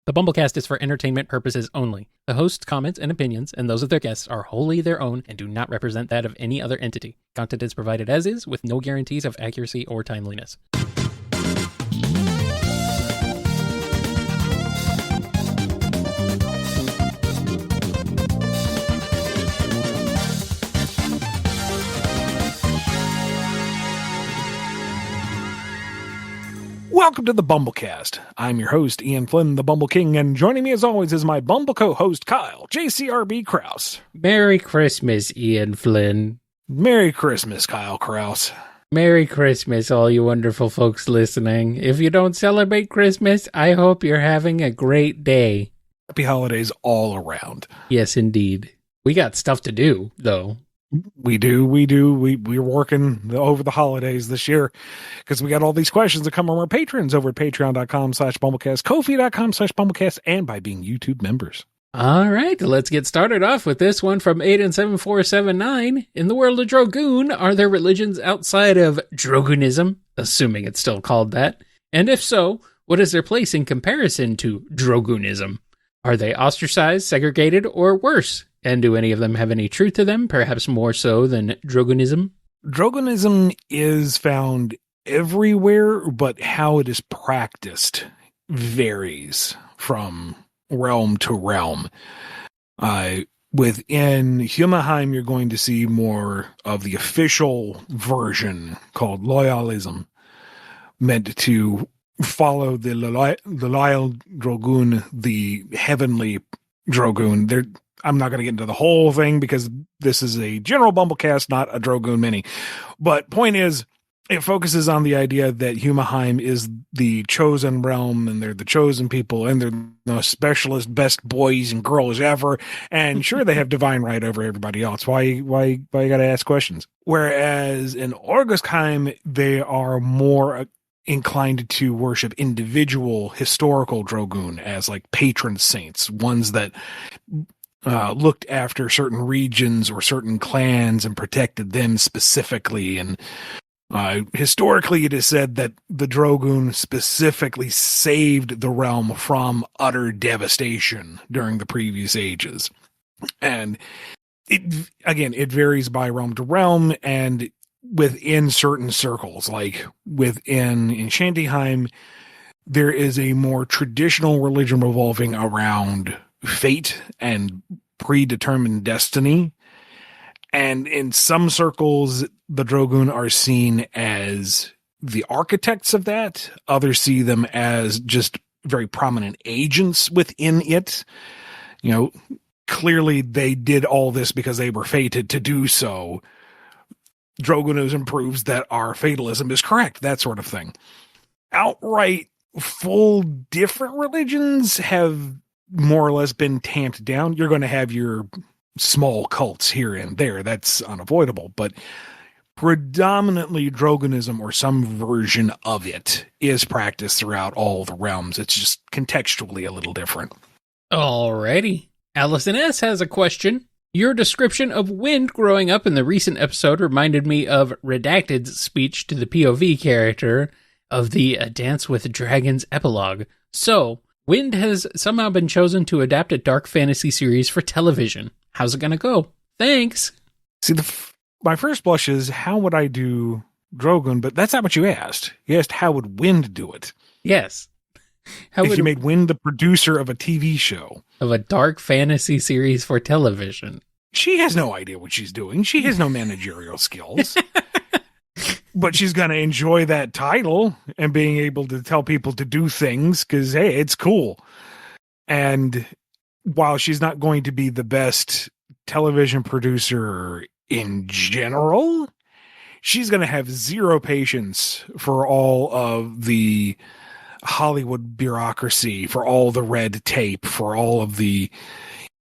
The BumbleKast is for entertainment purposes only. The host's comments and opinions, and those of their guests, are wholly their own and do not represent that of any other entity. Content is provided as is, with no guarantees of accuracy or timeliness. Welcome to the BumbleKast. I'm your host, Ian Flynn, the Bumble King, and joining me as always is my Bumble co-host, Kyle, JCRB Krause. Merry Christmas, Ian Flynn. Merry Christmas, Kyle Krause. Merry Christmas, all you wonderful folks listening. If you don't celebrate Christmas, I hope you're having a great day. Happy holidays all around. Yes, indeed. We got stuff to do, though. We do. We're working over the holidays this year because we got all these questions that come from our patrons over at patreon.com/BumbleKast, Ko-fi.com/BumbleKast, and by being YouTube members. All right, let's get started off with this one from 87479. In the world of Drogune, are there religions outside of Drogunism, assuming it's still called that? And if so, what is their place in comparison to Drogunism? Are they ostracized, segregated, or worse? And do any of them have any truth to them, perhaps more so than Drogunism? Drogunism is found everywhere, but how it is practiced varies from realm to realm. Within Humaheim, you're going to see more of the official version called loyalism, meant to follow the loyal Drogune, the heavenly Drogune. I'm not going to get into the whole thing because this is a general BumbleKast, not a Drogune Mini. But point is, it focuses on the idea that Humaheim is the chosen realm, and they're the chosen people, and they're the specialist best boys and girls ever. And sure, they have divine right over everybody else. Why you got to ask questions? Whereas in Orgusheim, they are more inclined to worship individual historical Drogune as like patron saints, ones that looked after certain regions or certain clans and protected them specifically. And historically, it is said that the Drogune specifically saved the realm from utter devastation during the previous ages. And it varies by realm to realm and within certain circles. Like within Enchantingheim, there is a more traditional religion revolving around fate and predetermined destiny. And in some circles, the Drogune are seen as the architects of that. Others see them as just very prominent agents within it. You know, clearly they did all this because they were fated to do so. Drogunism proves that our fatalism is correct, that sort of thing. Outright full different religions have more or less been tamped down. You're going to have your small cults here and there. That's unavoidable. But predominantly Drogunism or some version of it is practiced throughout all the realms. It's just contextually a little different. Alrighty. Allison S. has a question. Your description of Wind growing up in the recent episode reminded me of Redacted's speech to the POV character of the A Dance with Dragons epilogue. So, Wind has somehow been chosen to adapt a dark fantasy series for television. How's it going to go? Thanks. See, my first blush is, how would I do Drogune? But that's not what you asked. You asked, how would Wind do it? Yes. If you made Wind the producer of a TV show. Of a dark fantasy series for television. She has no idea what she's doing. She has no managerial skills. But she's going to enjoy that title and being able to tell people to do things because, hey, it's cool. And while she's not going to be the best television producer in general, she's going to have zero patience for all of the Hollywood bureaucracy, for all the red tape, for all of the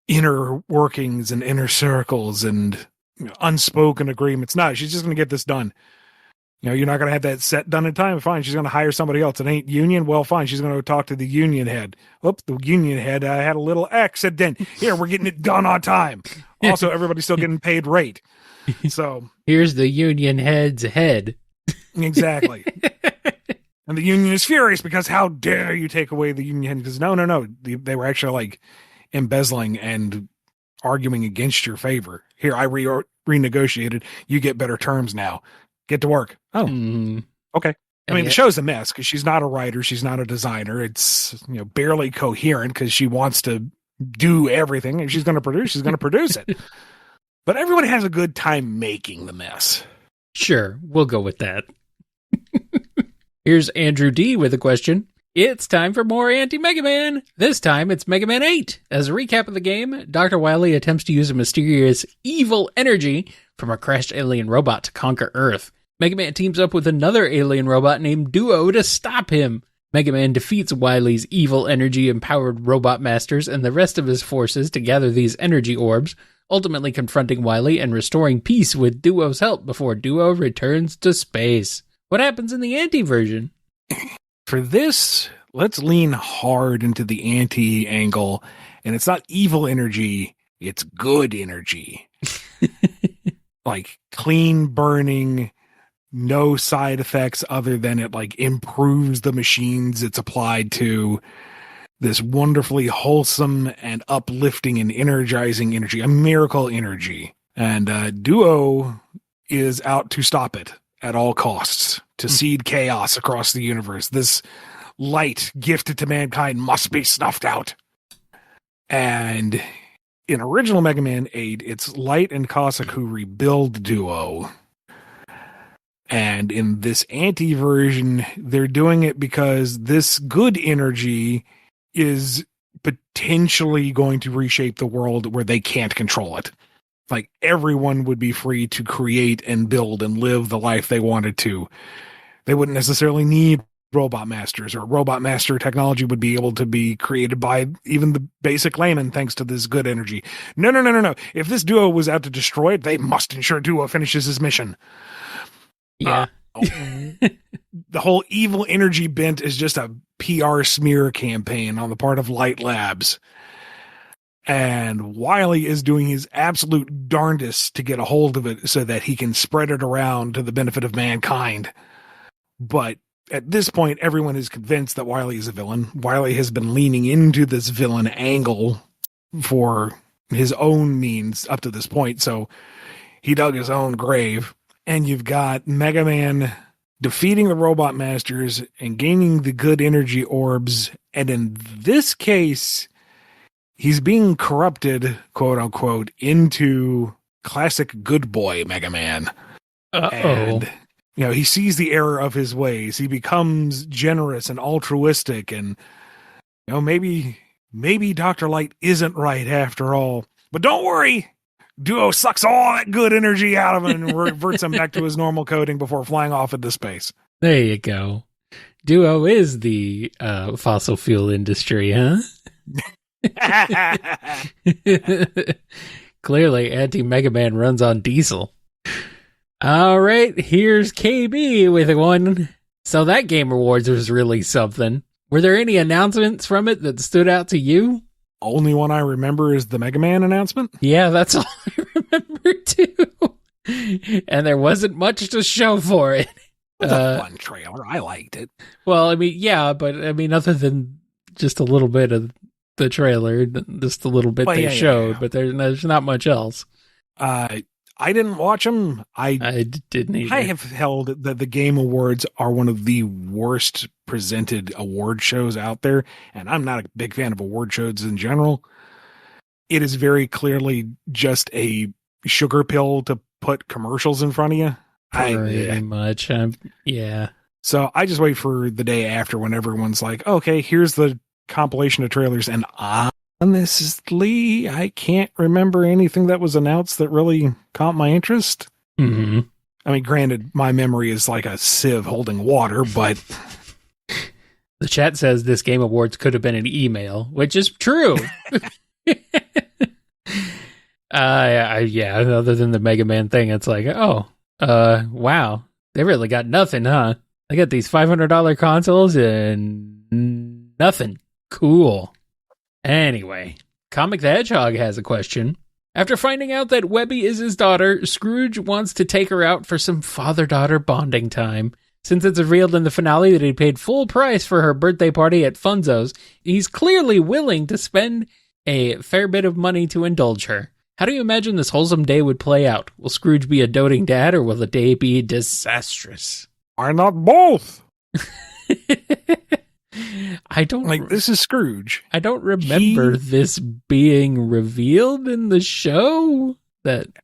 inner workings and inner circles and unspoken agreements. No, she's just going to get this done. You know, you're not going to have that set done in time. Fine. She's going to hire somebody else. It ain't union. Well, fine. She's going to talk to the union head. Oops, the union head had a little accident. Here, we're getting it done on time. Also, everybody's still getting paid rate. So here's the union head's head. Exactly. And the Union is furious because how dare you take away the Union? Because no. They were actually like embezzling and arguing against your favor. Here, I renegotiated. You get better terms now. Get to work. Oh, okay. I mean, the show's a mess because she's not a writer. She's not a designer. It's, barely coherent because she wants to do everything. If she's going to produce, she's going to produce it. But everyone has a good time making the mess. Sure, we'll go with that. Here's Andrew D. with a question. It's time for more Anti-Mega Man. This time, it's Mega Man 8. As a recap of the game, Dr. Wily attempts to use a mysterious evil energy from a crashed alien robot to conquer Earth. Mega Man teams up with another alien robot named Duo to stop him. Mega Man defeats Wily's evil energy-empowered robot masters and the rest of his forces to gather these energy orbs, ultimately confronting Wily and restoring peace with Duo's help before Duo returns to space. What happens in the anti-version? For this, let's lean hard into the anti-angle, and it's not evil energy, it's good energy. Like clean burning, no side effects other than it like improves the machines it's applied to. This wonderfully wholesome and uplifting and energizing energy, a miracle energy. And Duo is out to stop it at all costs, to seed chaos across the universe. This light gifted to mankind must be snuffed out. And in original Mega Man 8, it's Light and Cossack who rebuild Duo. And in this anti-version, they're doing it because this good energy is potentially going to reshape the world where they can't control it. Like, everyone would be free to create and build and live the life they wanted to. They wouldn't necessarily need robot masters, or robot master technology would be able to be created by even the basic layman thanks to this good energy. No. If this Duo was out to destroy it, they must ensure Duo finishes his mission. Yeah. The whole evil energy bent is just a PR smear campaign on the part of Light Labs. And Wily is doing his absolute darndest to get a hold of it so that he can spread it around to the benefit of mankind. But at this point, everyone is convinced that Wily is a villain. Wily has been leaning into this villain angle for his own means up to this point, so he dug his own grave. And you've got Mega Man defeating the Robot Masters and gaining the good energy orbs. And in this case, he's being corrupted, quote unquote, into classic good boy Mega Man. And, he sees the error of his ways. He becomes generous and altruistic. And, maybe Dr. Light isn't right after all. But don't worry. Duo sucks all that good energy out of him and reverts him back to his normal coding before flying off into space. There you go. Duo is the fossil fuel industry, huh? Clearly, Anti-Mega Man runs on diesel. All right, here's KB with one. So that Game Awards was really something. Were there any announcements from it that stood out to you? Only one I remember is the Mega Man announcement. Yeah, that's all I remember too. And there wasn't much to show for it. It was a fun trailer. I liked it. Well, but other than just a little bit of the trailer, just a little bit showed, but there's not much else. I didn't watch them. I didn't either. I have held that the Game Awards are one of the worst presented award shows out there, and I'm not a big fan of award shows in general. It is very clearly just a sugar pill to put commercials in front of you. Pretty much, yeah. So I just wait for the day after when everyone's like, okay, here's the compilation of trailers, and honestly, I can't remember anything that was announced that really caught my interest. Mm-hmm. I mean, granted, my memory is like a sieve holding water, but... The chat says this Game Awards could have been an email, which is true. Yeah, other than the Mega Man thing, it's like, wow. They really got nothing, huh? They got these $500 consoles and nothing. Cool. Anyway, Comic the Hedgehog has a question. After finding out that Webby is his daughter, Scrooge wants to take her out for some father-daughter bonding time. Since it's revealed in the finale that he paid full price for her birthday party at Funzo's, he's clearly willing to spend a fair bit of money to indulge her. How do you imagine this wholesome day would play out? Will Scrooge be a doting dad, or will the day be disastrous? Why not both? I don't... Like, this is Scrooge. I don't remember this being revealed in the show.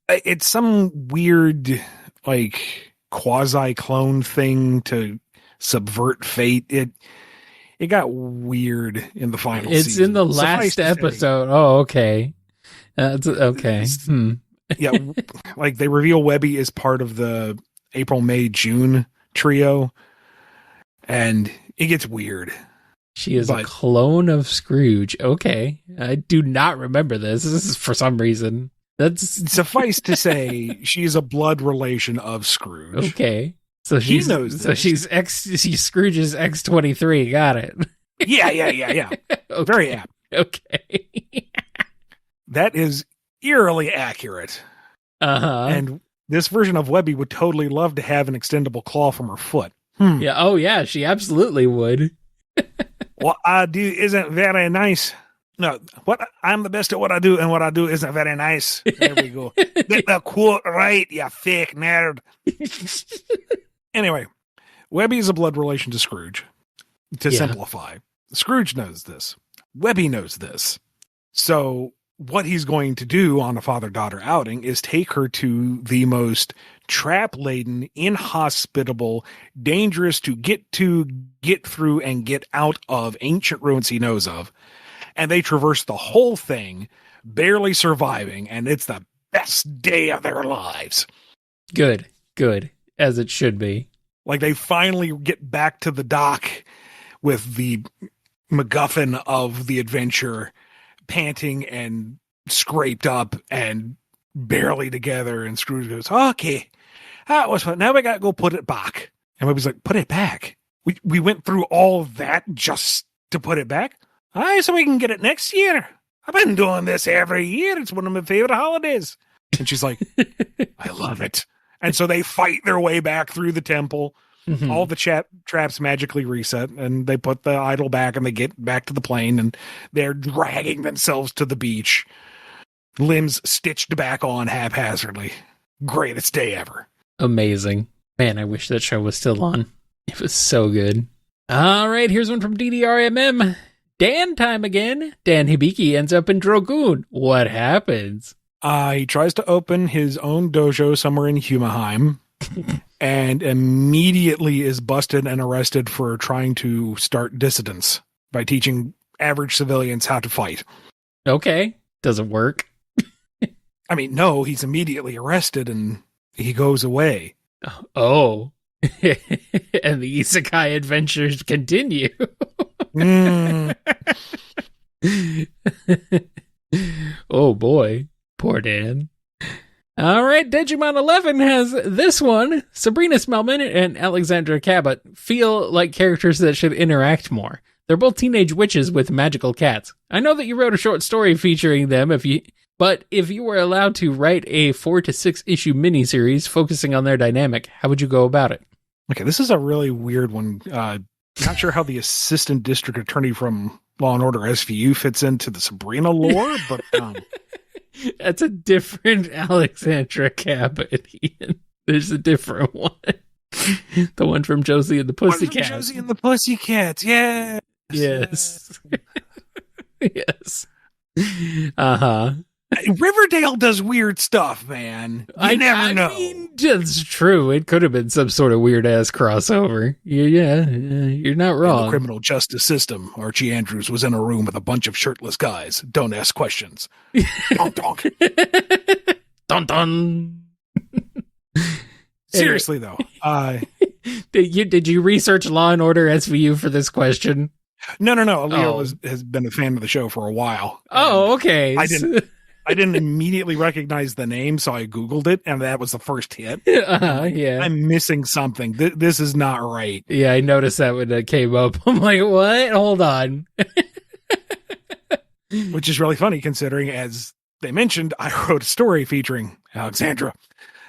It's some weird, like, quasi-clone thing to subvert fate. It got weird in the final season. It's in the last episode. Oh, okay. That's okay. Yeah, like they reveal Webby is part of the April, May, June trio, and it gets weird. She is a clone of Scrooge. Okay. I do not remember this. This is for some reason. That's suffice to say, she's a blood relation of Scrooge. Okay. So she knows. So she's Scrooge's X-23. Got it. Yeah. Okay. Very apt. Okay. That is eerily accurate. Uh-huh. And this version of Webby would totally love to have an extendable claw from her foot. Yeah. Oh, yeah. She absolutely would. What I do isn't very nice. No, I'm the best at what I do, and what I do isn't very nice. There we go. Get the quote right, you fake nerd. Anyway, Webby is a blood relation to Scrooge. To simplify, Scrooge knows this. Webby knows this. So what he's going to do on a father-daughter outing is take her to the most trap-laden, inhospitable, dangerous to, get through, and get out of ancient ruins he knows of. And they traverse the whole thing, barely surviving, and it's the best day of their lives. Good. As it should be. Like, they finally get back to the dock with the MacGuffin of the adventure, panting and scraped up and barely together, and Scrooge goes, okay, that was fun. Now we gotta go put it back. And Webby's like, put it back? We went through all of that just to put it back? Aye, so we can get it next year. I've been doing this every year. It's one of my favorite holidays. And she's like, I love it. And so they fight their way back through the temple. Mm-hmm. All the traps magically reset, and they put the idol back, and they get back to the plane, and they're dragging themselves to the beach. Limbs stitched back on haphazardly. Greatest day ever. Amazing. Man, I wish that show was still on. It was so good. All right, here's one from DDRMM. Dan time again. Dan Hibiki ends up in Drogune. What happens? He tries to open his own dojo somewhere in Humaheim and immediately is busted and arrested for trying to start dissidents by teaching average civilians how to fight. Okay. Doesn't work. I mean, no, he's immediately arrested and he goes away. Oh. And the isekai adventures continue. Oh boy. Poor Dan. All right, Digimon 11 has this one. Sabrina Smellman and Alexandra Cabot feel like characters that should interact more. They're both teenage witches with magical cats. I know that you wrote a short story featuring them, but if you were allowed to write a 4 to 6 issue miniseries focusing on their dynamic, how would you go about it? Okay, this is a really weird one. Not sure how the assistant district attorney from Law and Order SVU fits into the Sabrina lore, but that's a different Alexandra Cabot, Ian. There's a different one. The one from Josie and the Pussycats. Josie and the Pussycats, yeah. Yes. Yes. Uh-huh. Riverdale does weird stuff, man. You never know. I mean, it's true. It could have been some sort of weird-ass crossover. Yeah, you're not wrong. In the criminal justice system, Archie Andrews was in a room with a bunch of shirtless guys. Don't ask questions. Donk, donk. Dun, dun. Seriously, though. Did you research Law and Order SVU for this question? No. Leo has been a fan of the show for a while. Oh, okay. I didn't immediately recognize the name, so I Googled it, and that was the first hit. Yeah. I'm missing something. This is not right. Yeah, I noticed that when it came up. I'm like, what? Hold on. Which is really funny, considering, as they mentioned, I wrote a story featuring Alexandra,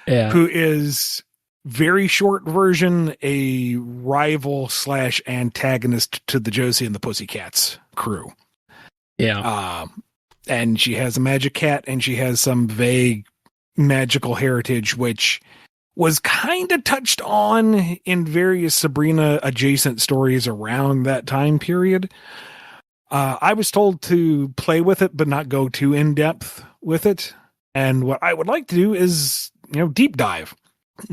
who is very short version, a rival / antagonist to the Josie and the Pussycats crew. Yeah. And she has a magic cat, and she has some vague magical heritage, which was kind of touched on in various Sabrina adjacent stories around that time period. I was told to play with it, but not go too in depth with it. And what I would like to do is, deep dive,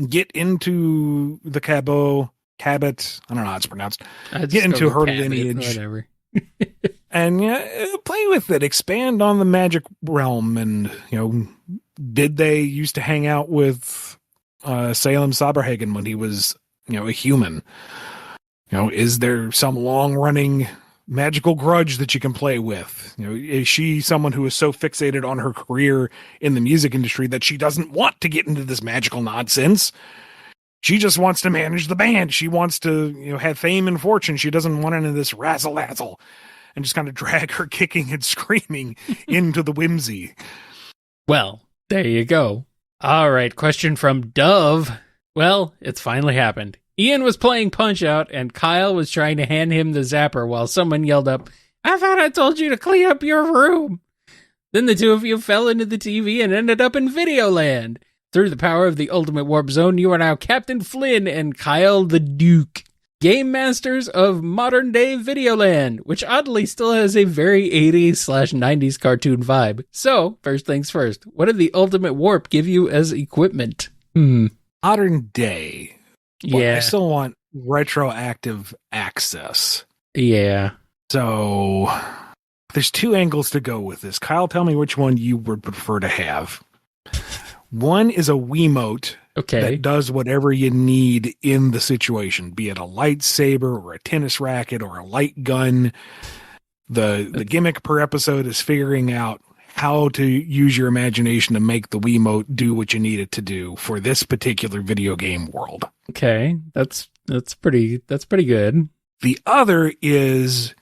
get into the Cabot, I don't know how it's pronounced, get into her lineage, whatever. and play with it, expand on the magic realm. And, did they used to hang out with Salem Saberhagen when he was, a human? Is there some long running magical grudge that you can play with? Is she someone who is so fixated on her career in the music industry that she doesn't want to get into this magical nonsense? She just wants to manage the band. She wants to, have fame and fortune. She doesn't want into this razzle-dazzle and just kind of drag her kicking and screaming into the whimsy. Well, there you go. All right, question from Dove. Well, it's finally happened. Ian was playing Punch-Out, and Kyle was trying to hand him the zapper while someone yelled up, "I thought I told you to clean up your room." Then the two of you fell into the TV and ended up in Videoland. Through the power of the Ultimate Warp Zone, you are now Captain Flynn and Kyle the Duke, game masters of modern-day Videoland, which oddly still has a very 80s/90s cartoon vibe. So, first things first, what did the Ultimate Warp give you as equipment? Modern day. Yeah. I still want retroactive access. Yeah. So, there's two angles to go with this. Kyle, tell me which one you would prefer to have. One is a Wiimote that does whatever you need in the situation, be it a lightsaber or a tennis racket or a light gun. The gimmick per episode is figuring out how to use your imagination to make the Wiimote do what you need it to do for this particular video game world. Okay, that's pretty good. The other is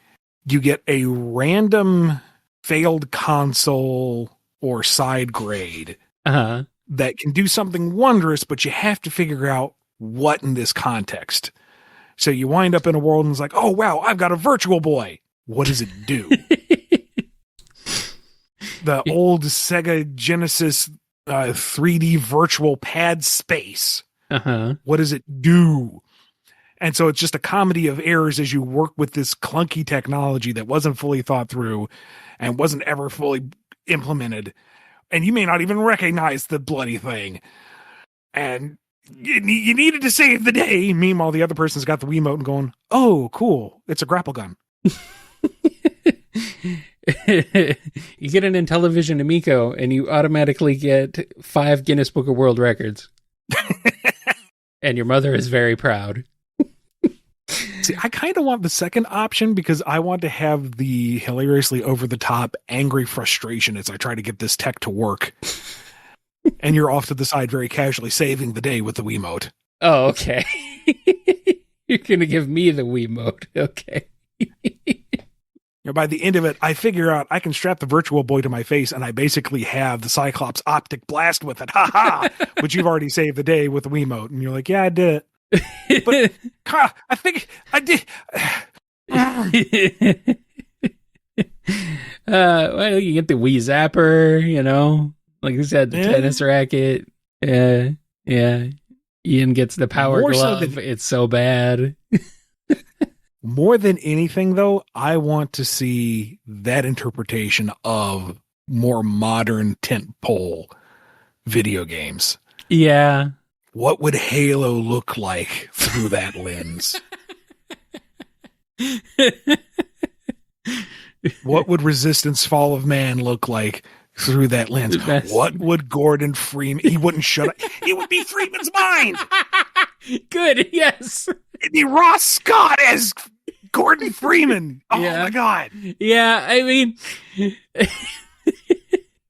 you get a random failed console or side grade that can do something wondrous, but you have to figure out what in this context. So you wind up in a world and it's like, oh wow, I've got a Virtual Boy. What does it do? The old Sega Genesis 3D virtual pad space. What does it do? And so it's just a comedy of errors as you work with this clunky technology that wasn't fully thought through and wasn't ever fully implemented. And you may not even recognize the bloody thing. And you needed to save the day. Meanwhile, the other person's got the Wiimote and going, oh, cool. It's a grapple gun. You get an Intellivision Amico and you automatically get 5 Guinness Book of World Records. And your mother is very proud. See, I kind of want the second option because I want to have the hilariously over-the-top angry frustration as I try to get this tech to work. And you're off to the side very casually saving the day with the Wiimote. Oh, okay. You're going to give me the Wiimote. Okay. By the end of it, I figure out I can strap the Virtual Boy to my face and I basically have the Cyclops optic blast with it. Ha ha! But you've already saved the day with the Wiimote. And you're like, yeah, I did it. But Kyle, I think I did. Well, you get the Wii Zapper, like you said, the tennis racket. Yeah. Ian gets the power glove. It's so bad. More than anything, though, I want to see that interpretation of more modern tentpole video games. Yeah. What would Halo look like through that lens? What would Resistance Fall of Man look like through that lens? What would Gordon Freeman... He wouldn't shut up. It would be Freeman's mind! Good, yes. It'd be Ross Scott as Gordon Freeman. Oh, my God. Yeah, I mean...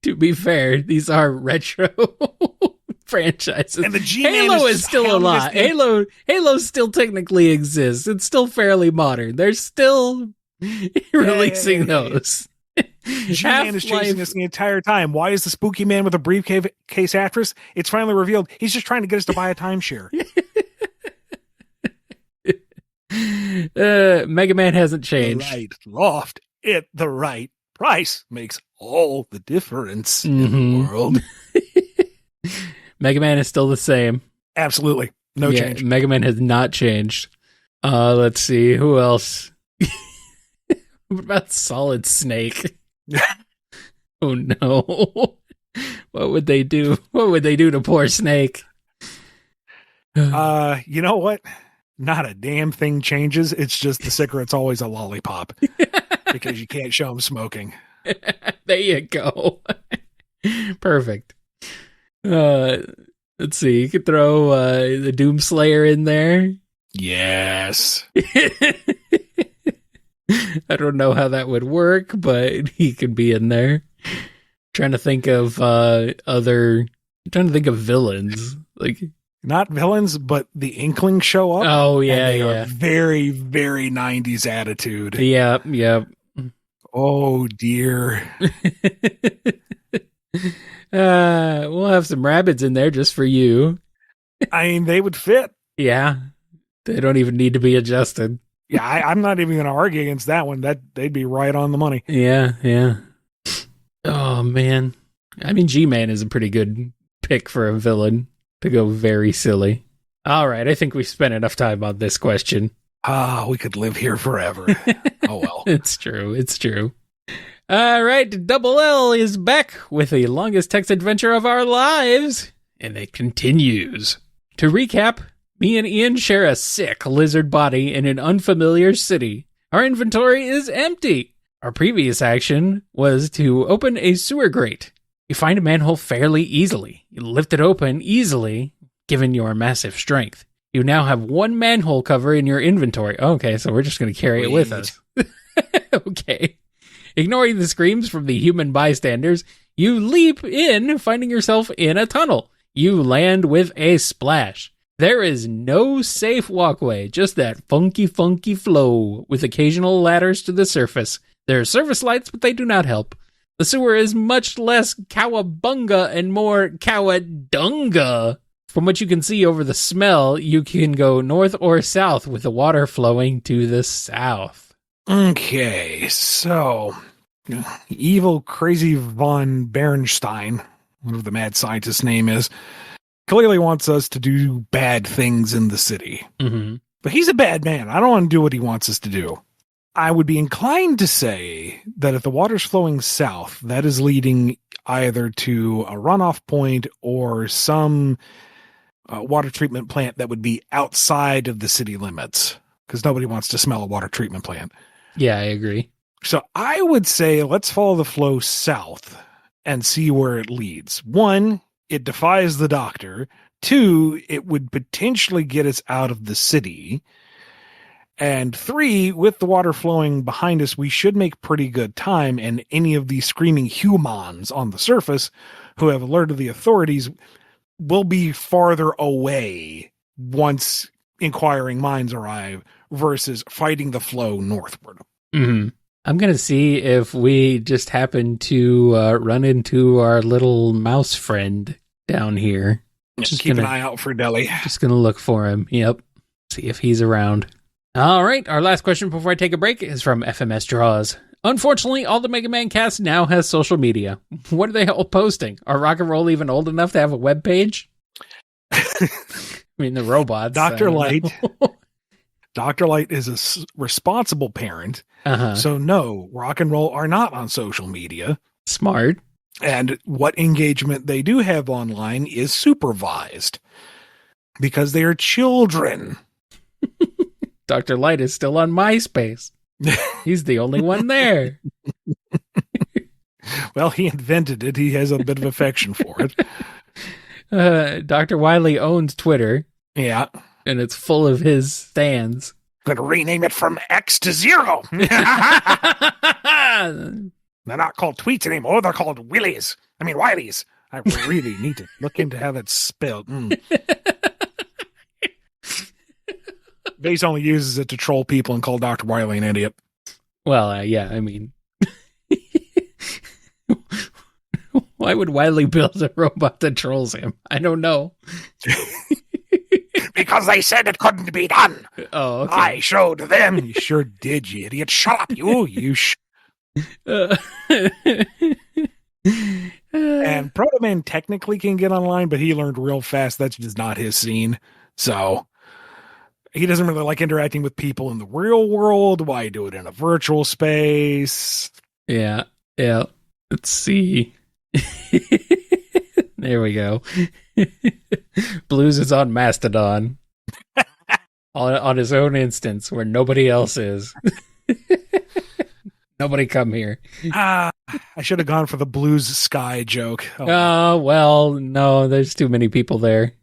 to be fair, these are retro... franchises. And the G-Man Halo is still a lot. Halo still technically exists. It's still fairly modern. They're still releasing those. G-Man is chasing us the entire time. Why is the spooky man with a briefcase after us? It's finally revealed he's just trying to get us to buy a timeshare. Mega Man hasn't changed. The right loft at the right price makes all the difference in the world. Mega Man is still the same. Absolutely. No change. Mega Man has not changed. Let's see. Who else? What about Solid Snake? Oh, no. What would they do? What would they do to poor Snake? You know what? Not a damn thing changes. It's just the cigarette's always a lollipop because you can't show them smoking. There you go. Perfect. Let's see. You could throw the Doomslayer in there. Yes. I don't know how that would work, but he could be in there. Trying to think of villains. Like, not villains, but the Inklings show up. Oh, yeah, and they are very, very 90s attitude. Yep. Oh, dear. We'll have some rabbits in there just for you. I mean, they would fit. Yeah. They don't even need to be adjusted. Yeah, I'm not even going to argue against that one. They'd be right on the money. Yeah. Oh, man. I mean, G-Man is a pretty good pick for a villain to go very silly. All right, I think we've spent enough time on this question. We could live here forever. Oh, well. It's true. All right, Double L is back with the longest text adventure of our lives, and it continues. To recap, me and Ian share a sick lizard body in an unfamiliar city. Our inventory is empty. Our previous action was to open a sewer grate. You find a manhole fairly easily. You lift it open easily, given your massive strength. You now have one manhole cover in your inventory. Okay, so we're just going to carry it with us. Okay. Ignoring the screams from the human bystanders, you leap in, finding yourself in a tunnel. You land with a splash. There is no safe walkway, just that funky flow, with occasional ladders to the surface. There are surface lights, but they do not help. The sewer is much less cowabunga and more cowadunga. From what you can see over the smell, you can go north or south with the water flowing to the south. Okay, so evil crazy von Bernstein, whatever the mad scientist's name is, clearly wants us to do bad things in the city. Mm-hmm. But he's a bad man. I don't want to do what he wants us to do. I would be inclined to say that if the water's flowing south, that is leading either to a runoff point or some water treatment plant that would be outside of the city limits, because nobody wants to smell a water treatment plant. Yeah, I agree. So I would say let's follow the flow south and see where it leads. One, it defies the doctor. Two, it would potentially get us out of the city. And three, with the water flowing behind us, we should make pretty good time, and any of these screaming humans on the surface who have alerted the authorities will be farther away once inquiring minds arrive versus fighting the flow northward. Mm-hmm. I'm going to see if we just happen to run into our little mouse friend down here. Just keep an eye out for Deli. Just going to look for him. Yep. See if he's around. All right. Our last question before I take a break is from FMS Draws. Unfortunately, all the Mega Man cast now has social media. What are they all posting? Are Rock and Roll even old enough to have a web page? I mean, the robots. Dr. Light. Dr. Light is a responsible parent. Uh-huh. So no, Rock and Roll are not on social media. Smart. And what engagement they do have online is supervised because they are children. Dr. Light is still on MySpace. He's the only one there. Well, he invented it. He has a bit of affection for it. Dr. Wily owns Twitter. Yeah. And it's full of his stands. Going to rename it from X to 0. They're not called tweets anymore. They're called Willies. I mean, Wileys. I really need to look into how that's spelled. Base only uses it to troll people and call Dr. Wily an idiot. Well, yeah, I mean, Why would Wiley build a robot that trolls him? I don't know. Because they said it couldn't be done. Oh, okay. I showed them. You sure did, you idiot. Shut up, you. And Proto Man technically can get online, but he learned real fast that's just not his scene. So he doesn't really like interacting with people in the real world. Why do it in a virtual space? Yeah. Let's see. There we go. Blues is on Mastodon. on his own instance where nobody else is. Nobody come here. I should have gone for the Blues Sky joke. Oh, well, no, there's too many people there.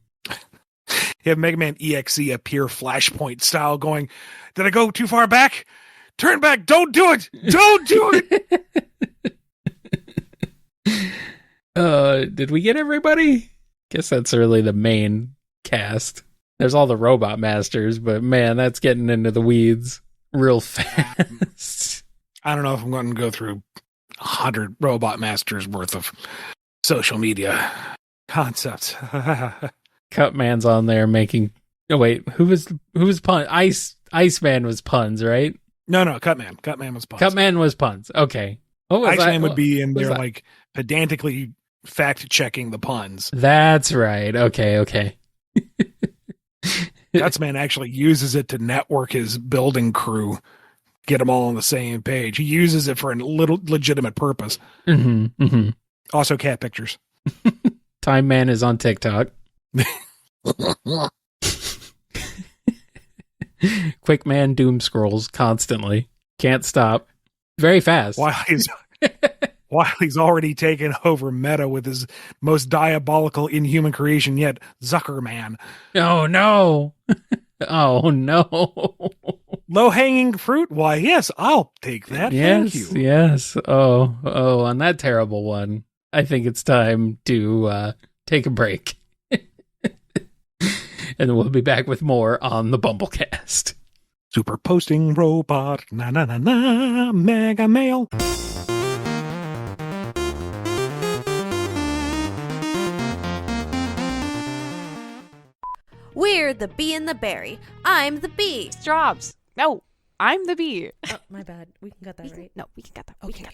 You have Mega Man EXE appear Flashpoint style going, did I go too far back? Turn back. Don't do it. Don't do it. Did we get everybody? Guess that's really the main cast. There's all the Robot Masters, but man, that's getting into the weeds real fast. I don't know if I'm going to go through 100 Robot Masters worth of social media concepts. Cutman's on there making. Oh wait, who was pun? Iceman was puns, right? No, Cutman. Cutman was puns. Cutman was puns. Okay. Iceman would be in there like pedantically fact checking the puns. That's right. Okay. Gutsman actually uses it to network his building crew, get them all on the same page. He uses it for a little legitimate purpose. Mm-hmm. Also, cat pictures. Time Man is on TikTok. Quick Man doom scrolls constantly. Can't stop. Very fast. While he's already taken over meta with his most diabolical inhuman creation yet, Zuckerman. Oh no. Oh no. Low-hanging fruit? Why, yes, I'll take that. Thank you. Yes. Oh, on that terrible one. I think it's time to take a break. And we'll be back with more on the BumbleKast. Super posting robot, na mega mail. We're the bee and the berry. I'm the bee. Straubs. No, I'm the bee. Oh, my bad. We can cut that, right? No, we can cut that. Okay.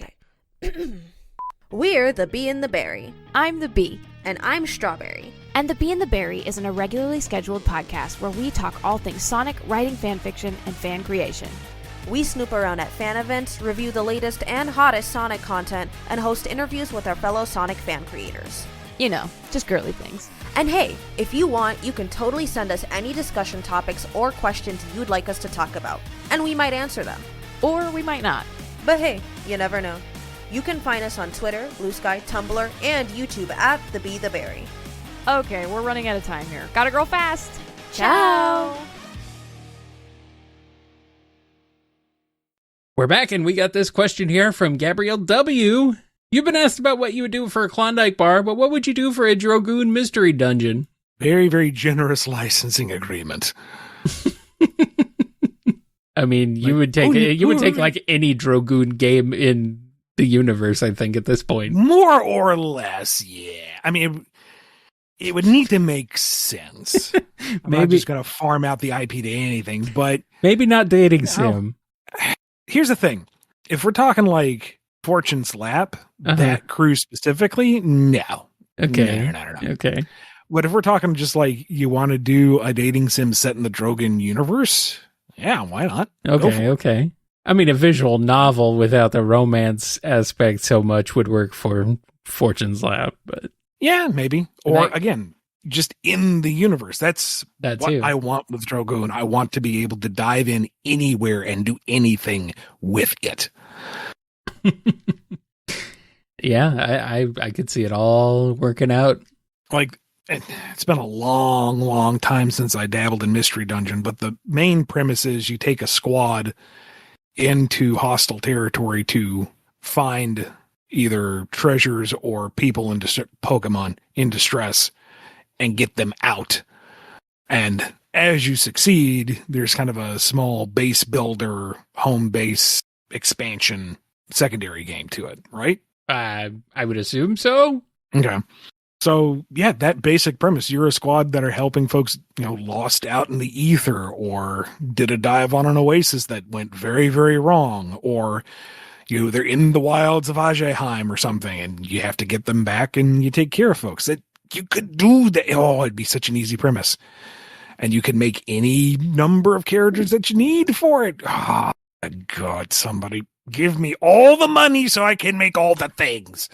We're the bee and the berry. I'm the bee. And I'm Strawberry. And The Bee and the Berry is an irregularly scheduled podcast where we talk all things Sonic, writing fan fiction, and fan creation. We snoop around at fan events, review the latest and hottest Sonic content, and host interviews with our fellow Sonic fan creators. You know, just girly things. And hey, if you want, you can totally send us any discussion topics or questions you'd like us to talk about, and we might answer them. Or we might not. But hey, you never know. You can find us on Twitter, Blue Sky, Tumblr, and YouTube at The Bee the Berry. Okay, we're running out of time here. Gotta grow fast. Ciao! We're back, and we got this question here from Gabrielle W. You've been asked about what you would do for a Klondike bar, but what would you do for a Drogune mystery dungeon? Very, very generous licensing agreement. I mean, you would take like any Drogune game in the universe, I think, at this point. More or less, yeah. I mean, it would need to make sense. I'm not just going to farm out the IP to anything, but... Maybe not dating sim. Here's the thing. If we're talking like Fortune's Lap, that crew specifically, no. Okay. No. Okay. But if we're talking just like you want to do a dating sim set in the Drogune universe, yeah, why not? Okay. I mean, a visual novel without the romance aspect so much would work for Fortune's Lap, but... Yeah, maybe. Or, again, just in the universe. That's what too. I want with Drogune. I want to be able to dive in anywhere and do anything with it. Yeah, I could see it all working out. Like, it's been a long, long time since I dabbled in Mystery Dungeon, but the main premise is you take a squad into hostile territory to find either treasures or people in Pokemon in distress and get them out. And as you succeed, there's kind of a small base builder, home base expansion secondary game to it, right? I would assume so. Okay. So, yeah, that basic premise. You're a squad that are helping folks, lost out in the ether, or did a dive on an oasis that went very, very wrong, or they're in the wilds of Ajeheim or something, and you have to get them back, and you take care of folks. You could do that. Oh, it'd be such an easy premise. And you can make any number of characters that you need for it. Oh, God, somebody give me all the money so I can make all the things.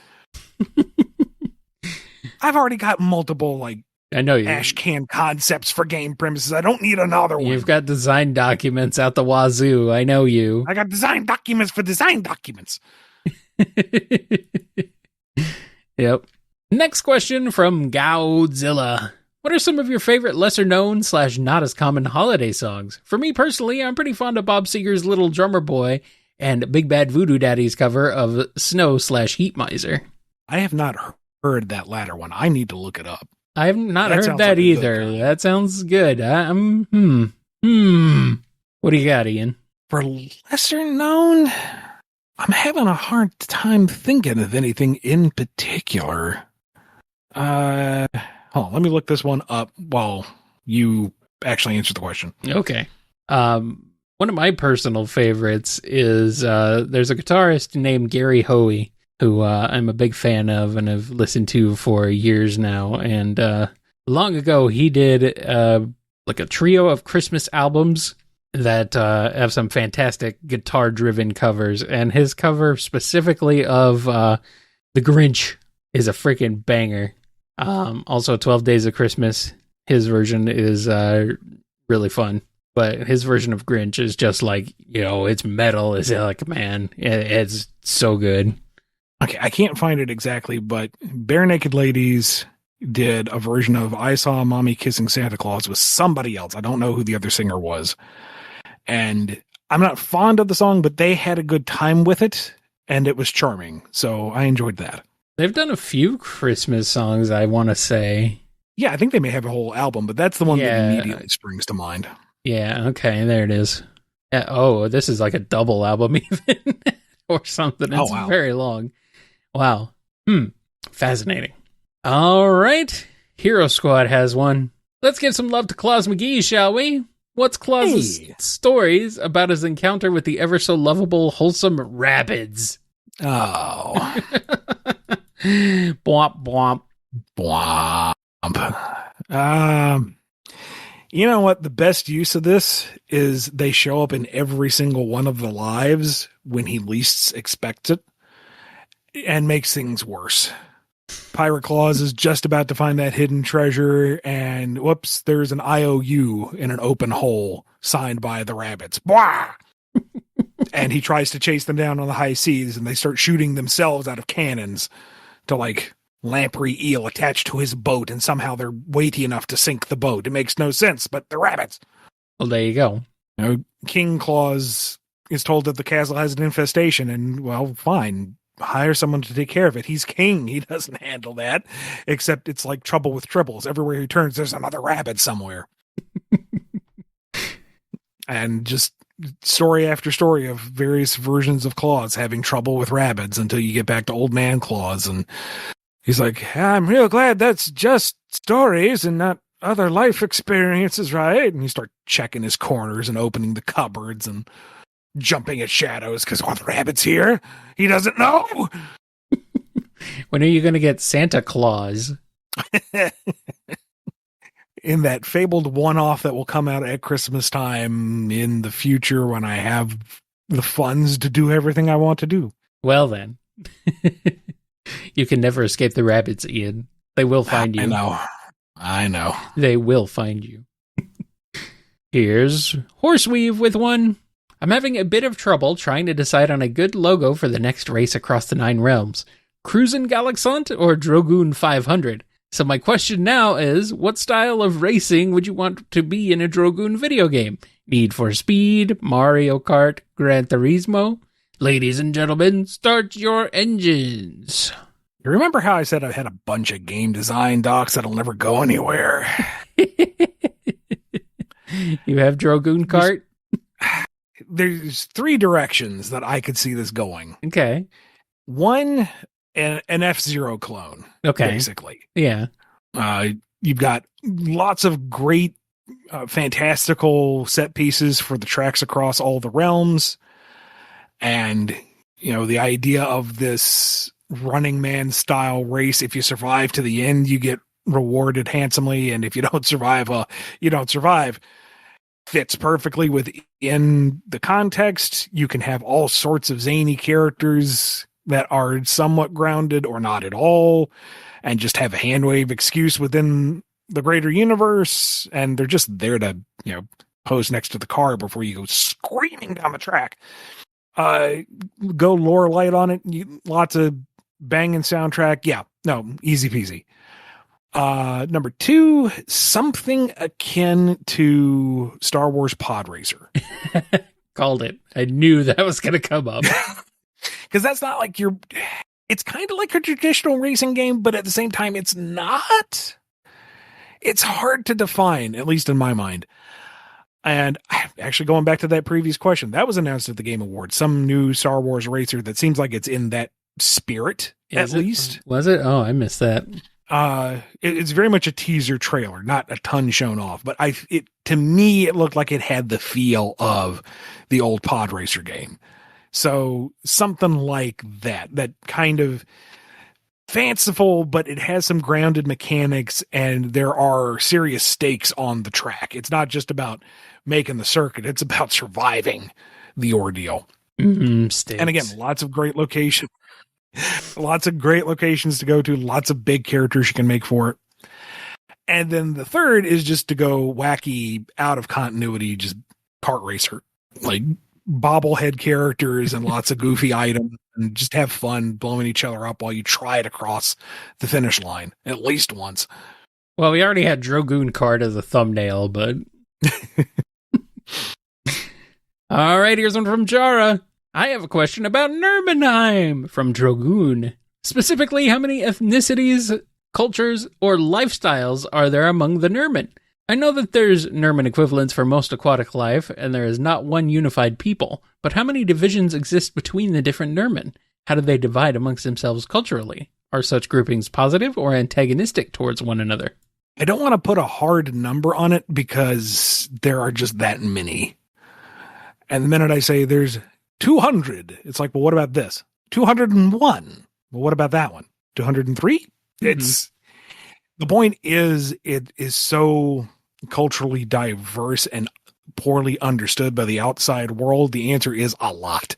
I've already got multiple, I know you. ash can concepts for game premises. I don't need another one. You've got design documents out the wazoo. I know you. I got design documents for design documents. Yep. Next question from Godzilla. What are some of your favorite lesser-known / not as common holiday songs? For me personally, I'm pretty fond of Bob Seger's Little Drummer Boy and Big Bad Voodoo Daddy's cover of Snow / Heat Miser. I have not heard that latter one. I need to look it up. I have not heard that like either. That sounds good. What do you got, Ian? For lesser known, I'm having a hard time thinking of anything in particular. Hold on, let me look this one up while you actually answer the question. Okay. One of my personal favorites is there's a guitarist named Gary Hoey, who I'm a big fan of and have listened to for years now. And long ago, he did a trio of Christmas albums that have some fantastic guitar-driven covers. And his cover specifically of The Grinch is a freaking banger. Also, 12 Days of Christmas, his version is really fun. But his version of Grinch is just it's metal. It's man, it's so good. Okay, I can't find it exactly, but Bare Naked Ladies did a version of I Saw Mommy Kissing Santa Claus with somebody else. I don't know who the other singer was. And I'm not fond of the song, but they had a good time with it, and it was charming. So I enjoyed that. They've done a few Christmas songs, I want to say. Yeah, I think they may have a whole album, but that's the one that immediately springs to mind. Yeah, okay, there it is. This is like a double album even, or something. It's very long. Wow. Fascinating. All right. Hero Squad has one. Let's give some love to Claus McGee, shall we? What's Claus's stories about his encounter with the ever so lovable, wholesome Rabbids? Oh. Bwomp, bwomp. Bwomp. You know what? The best use of this is they show up in every single one of the lives when he least expects it and makes things worse. Pirate Claus is just about to find that hidden treasure, and whoops, there's an IOU in an open hole signed by the rabbits. Blah! And he tries to chase them down on the high seas, and they start shooting themselves out of cannons to lamprey eel attached to his boat, and somehow they're weighty enough to sink the boat. It makes no sense, but they're rabbits. Well, there you go. King Claus is told that the castle has an infestation, and, well, fine. Hire someone to take care of it. He's king. He doesn't handle that. Except it's like trouble with tribbles. Everywhere he turns, there's another rabbit somewhere. And just story after story of various versions of Claus having trouble with rabbits until you get back to Old Man Claus. And he's like, I'm real glad that's just stories and not other life experiences, right? And you start checking his corners and opening the cupboards and jumping at shadows because the rabbit's here. He doesn't know. When are you going to get Santa Claus? In that fabled one-off that will come out at Christmas time in the future when I have the funds to do everything I want to do. Well then. You can never escape the rabbits, Ian. They will find you. I know. They will find you. Here's Horseweave with one. I'm having a bit of trouble trying to decide on a good logo for the next race across the 9 realms. Cruisin' Galaxant or Drogune 500? So my question now is, what style of racing would you want to be in a Drogune video game? Need for Speed, Mario Kart, Gran Turismo? Ladies and gentlemen, start your engines. You remember how I said I had a bunch of game design docs that'll never go anywhere? You have Drogune Kart? There's 3 directions that I could see this going. Okay. One, an F-Zero clone. Okay. Basically. Yeah. You've got lots of great, fantastical set pieces for the tracks across all the realms. And, the idea of this Running Man style race, if you survive to the end, you get rewarded handsomely. And if you don't survive, you don't survive. Fits perfectly within the context. You can have all sorts of zany characters that are somewhat grounded or not at all, and just have a handwave excuse within the greater universe. And they're just there to, pose next to the car before you go screaming down the track. Go lore light on it. Lots of banging soundtrack. Yeah, no, easy peasy. Number 2, something akin to Star Wars Pod Racer. Called it. I knew that was going to come up. Because that's not like it's kind of like a traditional racing game, but at the same time, it's not. It's hard to define, at least in my mind. And actually, going back to that previous question, that was announced at the Game Awards. Some new Star Wars racer that seems like it's in that spirit, at least. Was it? Oh, I missed that. It's very much a teaser trailer, not a ton shown off. But to me, it looked like it had the feel of the old Pod Racer game. So something like that kind of fanciful, but it has some grounded mechanics, and there are serious stakes on the track. It's not just about making the circuit. It's about surviving the ordeal. And again, lots of great locations to go to, lots of big characters you can make for it. And then the third is just to go wacky, out of continuity, just kart racer, like bobblehead characters and lots of goofy items, and just have fun blowing each other up while you try to cross the finish line at least once. Well, we already had Drogune card as a thumbnail, but all right, here's one from Jara. I have a question about Nurmenheim from Drogune. Specifically, how many ethnicities, cultures, or lifestyles are there among the Nurmen? I know that there's Nurmen equivalents for most aquatic life, and there is not one unified people, but how many divisions exist between the different Nurmen? How do they divide amongst themselves culturally? Are such groupings positive or antagonistic towards one another? I don't want to put a hard number on it because there are just that many. And the minute I say there's 200, it's like, well, what about this? 201. Well, what about that one? 203? Mm-hmm. The point is, it is so culturally diverse and poorly understood by the outside world. The answer is a lot.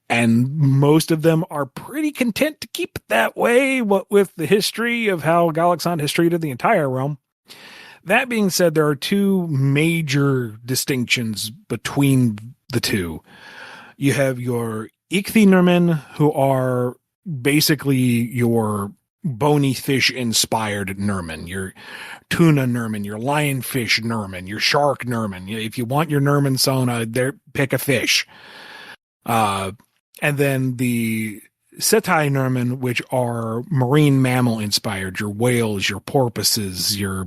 And most of them are pretty content to keep it that way, what with the history of how Galaxant has treated the entire realm. That being said, there are two major distinctions between the two. You have your Ichthynurmen, who are basically your bony fish inspired Nurmen, your tuna Nurmen, your lionfish Nurmen, your shark Nurmen. If you want your Nurmen sauna, there, pick a fish. And then the Setai Nurmen, which are marine mammal inspired, your whales, your porpoises, your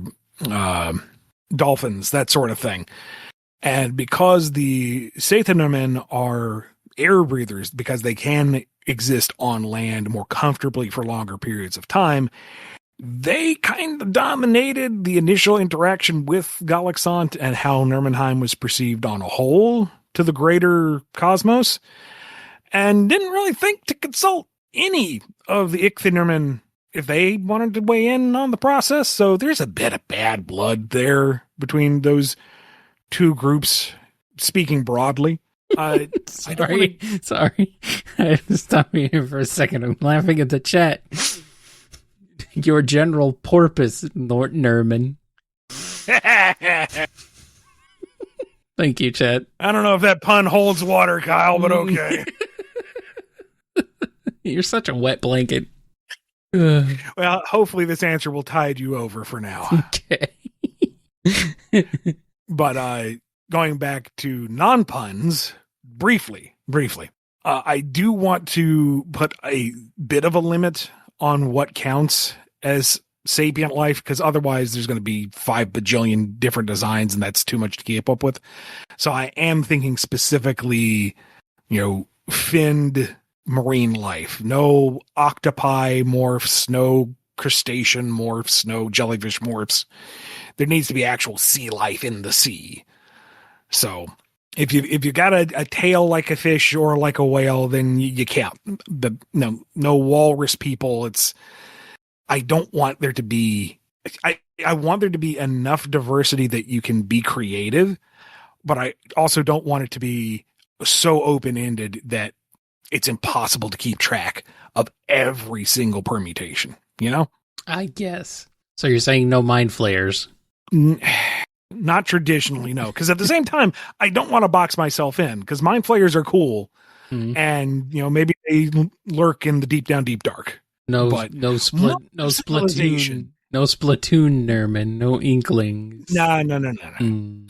dolphins, that sort of thing. And because the Seta Nurmen are air breathers, because they can exist on land more comfortably for longer periods of time, they kind of dominated the initial interaction with Galaxant and how Nurmenheim was perceived on a whole to the greater cosmos, and didn't really think to consult any of the Ichthynurmen if they wanted to weigh in on the process. So there's a bit of bad blood there between those two groups, speaking broadly. Sorry. I have to stop you here for a second. I'm laughing at the chat. Your general porpoise, Nurmen. Thank you, chat. I don't know if that pun holds water, Kyle, but okay. You're such a wet blanket. Well, hopefully this answer will tide you over for now. Okay. But going back to non-puns, briefly, I do want to put a bit of a limit on what counts as sapient life, because otherwise there's going to be 5 bajillion different designs, and that's too much to keep up with. So I am thinking specifically, finned marine life. No octopi morphs, no crustacean morphs, no jellyfish morphs. There needs to be actual sea life in the sea. So if you got a tail like a fish or like a whale, then you can't. No walrus people. I don't want there to be. I want there to be enough diversity that you can be creative, but I also don't want it to be so open-ended that it's impossible to keep track of every single permutation, you know? I guess. So you're saying no mind flayers? Not traditionally, no. Because at the same time, I don't want to box myself in, because mind flayers are cool. Mm-hmm. And, maybe they lurk in the deep down, deep dark. No Splatoon Nerman, no Inklings. No.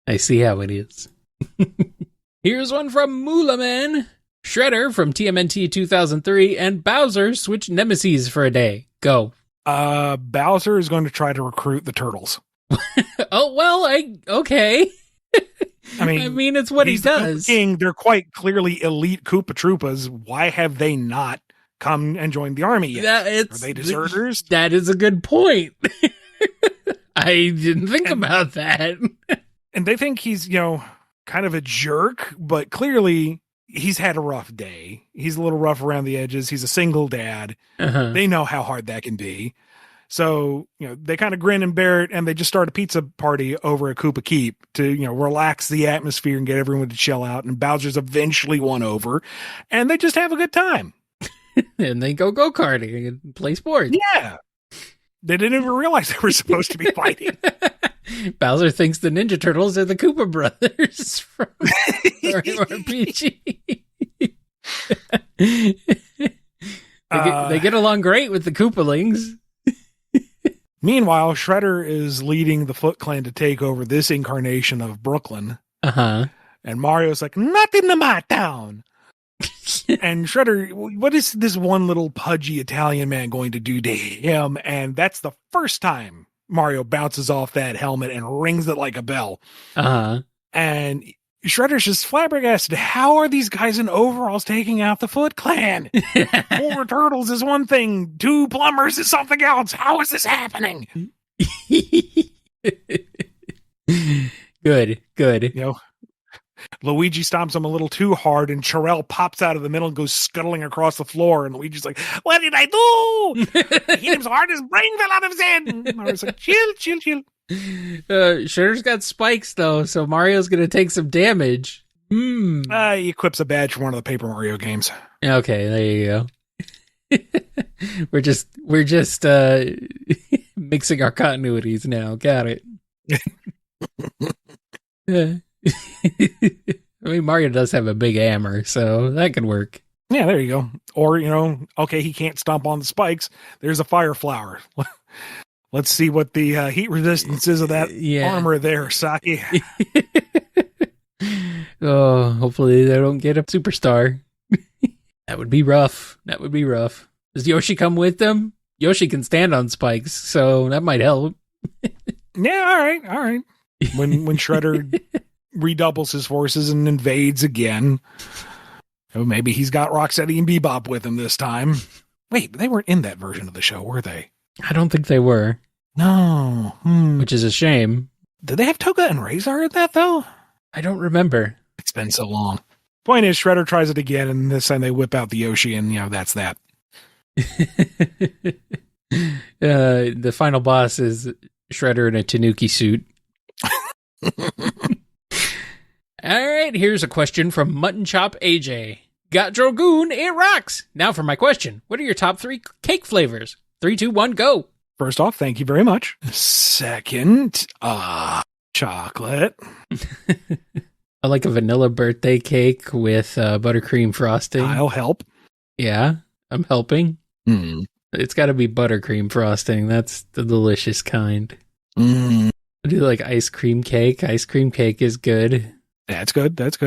I see how it is. Here's one from Moolaman. Shredder from TMNT 2003 and Bowser switch nemesis for a day. Go. Bowser is going to try to recruit the turtles. Oh, well, okay. I mean, it's what he does. King, they're quite clearly elite Koopa Troopas. Why have they not come and joined the army yet? Are they deserters? That is a good point. I didn't think about that. And they think he's, kind of a jerk, but clearly he's had a rough day. He's a little rough around the edges. He's a single dad. Uh-huh. They know how hard that can be. So, they kind of grin and bear it, and they just start a pizza party over at Koopa Keep to, relax the atmosphere and get everyone to chill out. And Bowser's eventually won over, and they just have a good time. And they go-karting and play sports. Yeah. They didn't even realize they were supposed to be fighting. Bowser thinks the Ninja Turtles are the Koopa brothers from Mario RPG. They get along great with the Koopalings. Meanwhile, Shredder is leading the Foot Clan to take over this incarnation of Brooklyn. Uh-huh. And Mario's like, not in my town. And Shredder, what is this one little pudgy Italian man going to do to him? And that's the first time Mario bounces off that helmet and rings it like a bell. Uh-huh. And Shredder's just flabbergasted. How are these guys in overalls taking out the Foot Clan? 4 turtles is one thing. 2 plumbers is something else. How is this happening? Good. Luigi stomps him a little too hard, and Chirel pops out of the middle and goes scuttling across the floor. And Luigi's like, "What did I do?" He hit him so hard his brain fell out of his head. And Mario's like, chill. Shredder's got spikes, though, so Mario's going to take some damage. He equips a badge for one of the Paper Mario games. Okay, there you go. We're just mixing our continuities now. Got it. I mean, Mario does have a big hammer, so that could work. Yeah, there you go. Or, okay, he can't stomp on the spikes. There's a fire flower. Let's see what the heat resistance is of that armor there, Saki. Oh, hopefully they don't get a superstar. That would be rough. Does Yoshi come with them? Yoshi can stand on spikes, so that might help. Yeah, all right. When Shredder redoubles his forces and invades again, maybe he's got Rocksteady and Bebop with him this time. Wait, but they weren't in that version of the show, were they? I don't think they were. No. Which is a shame. Did they have Toga and Razor in that, though? I don't remember. It's been so long. Point is, Shredder tries it again, and this time they whip out the Yoshi, and, that's that. The final boss is Shredder in a Tanuki suit. All right, here's a question from Mutton Chop AJ. Got Drogune, it rocks. Now for my question. What are your top 3 cake flavors? 3, 2, 1, go. First off, thank you very much. Second, chocolate. I like a vanilla birthday cake with buttercream frosting. I'll help. Yeah, I'm helping. It's got to be buttercream frosting. That's the delicious kind. I do like ice cream cake. Ice cream cake is good. That's good. It's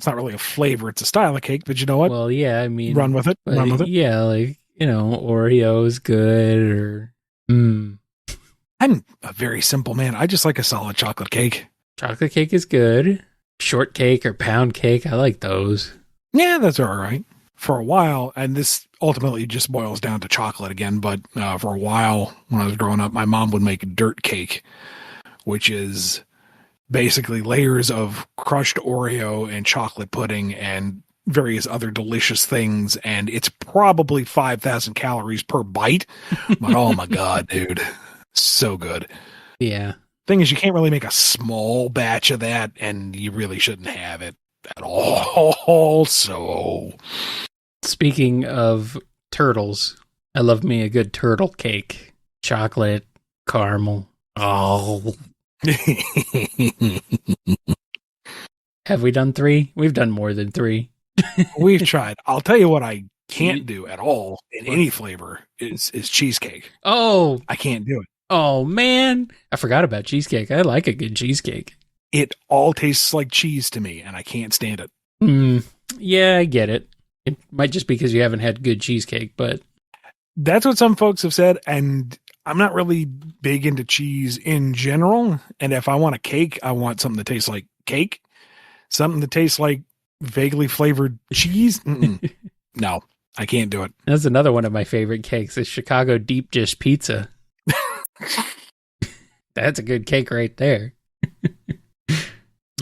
not really a flavor. It's a style of cake, but you know what? Well, yeah, I mean... Run with it. Yeah, like, Oreo is good, or... I'm a very simple man. I just like a solid chocolate cake. Chocolate cake is good. Shortcake or pound cake, I like those. Yeah, that's all right. for a while, and this ultimately just boils down to chocolate again, but for a while when I was growing up, my mom would make dirt cake, which is basically layers of crushed Oreo and chocolate pudding and various other delicious things, and it's probably 5,000 calories per bite, but oh my God, dude, so good. Yeah. Thing is, you can't really make a small batch of that, and you really shouldn't have it at all, so... Speaking of turtles, I love me a good turtle cake. Chocolate, caramel. Oh. Have we done 3? We've done more than 3. We've tried. I'll tell you what I can't do at all in any flavor is cheesecake. Oh. I can't do it. Oh, man. I forgot about cheesecake. I like a good cheesecake. It all tastes like cheese to me, and I can't stand it. Yeah, I get it. It might just be because you haven't had good cheesecake, but... That's what some folks have said, and I'm not really big into cheese in general, and if I want a cake, I want something that tastes like cake. Something that tastes like vaguely flavored cheese. No, I can't do it. That's another one of my favorite cakes, is Chicago deep dish pizza. That's a good cake right there.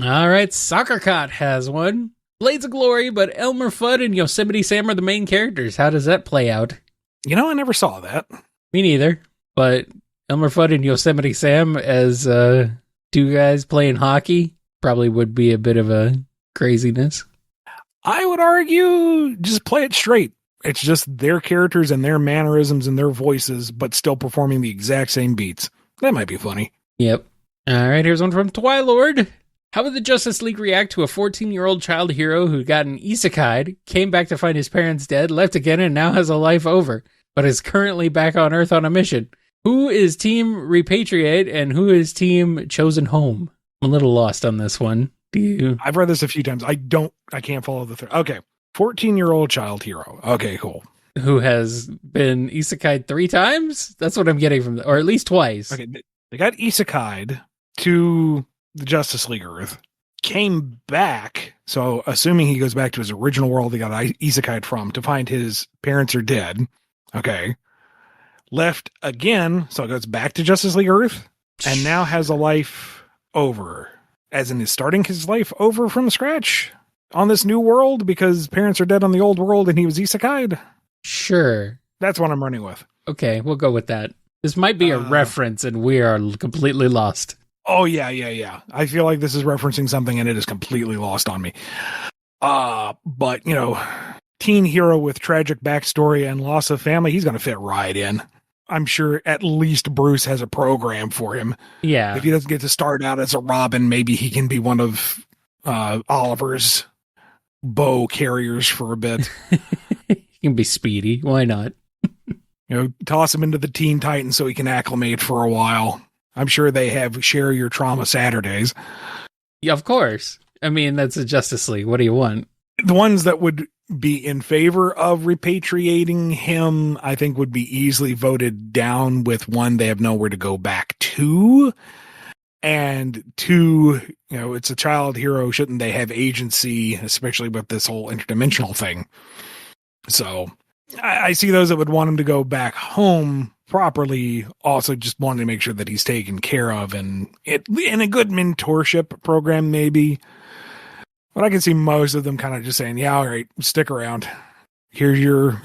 All right, Soccer Cot has one. Blades of Glory, but Elmer Fudd and Yosemite Sam are the main characters. How does that play out? You know, I never saw that. Me neither, but Elmer Fudd and Yosemite Sam as 2 guys playing hockey probably would be a bit of a craziness. I would argue just play it straight. It's just their characters and their mannerisms and their voices, but still performing the exact same beats. That might be funny. Yep. All right, here's one from Twilord. How would the Justice League react to a 14-year-old child hero who got an isekai'd, came back to find his parents dead, left again, and now has a life over, but is currently back on Earth on a mission? Who is Team Repatriate and who is Team Chosen Home? I'm a little lost on this one. Do you? I've read this a few times. I can't follow the thread. Okay. 14-year-old child hero. Okay, cool. Who has been isekai'd 3 times? That's what I'm getting from or at least twice. Okay. They got isekai'd to the Justice League Earth, came back, so assuming he goes back to his original world he got isekai'd from, to find his parents are dead. Okay. Left again, so it goes back to Justice League Earth, and now has a life over. As in, is starting his life over from scratch on this new world because parents are dead on the old world and he was isekai'd? Sure. That's what I'm running with. Okay, we'll go with that. This might be a reference and we are completely lost. Oh, yeah. I feel like this is referencing something and it is completely lost on me. But, you know, teen hero with tragic backstory and loss of family, he's going to fit right in. I'm sure at least Bruce has a program for him. Yeah. If he doesn't get to start out as a Robin, maybe he can be one of Oliver's bow carriers for a bit. He can be Speedy. Why not? You know, toss him into the Teen Titans so he can acclimate for a while. I'm sure they have Share Your Trauma Saturdays. Yeah, of course. I mean, that's a Justice League. What do you want? The ones that would be in favor of repatriating him, I think, would be easily voted down with 1, they have nowhere to go back to. And 2, you know, it's a child hero. Shouldn't they have agency, especially with this whole interdimensional thing? So I see those that would want him to go back home properly, also just wanting to make sure that he's taken care of and in a good mentorship program, maybe. But I can see most of them kind of just saying, yeah, all right, stick around. Here's your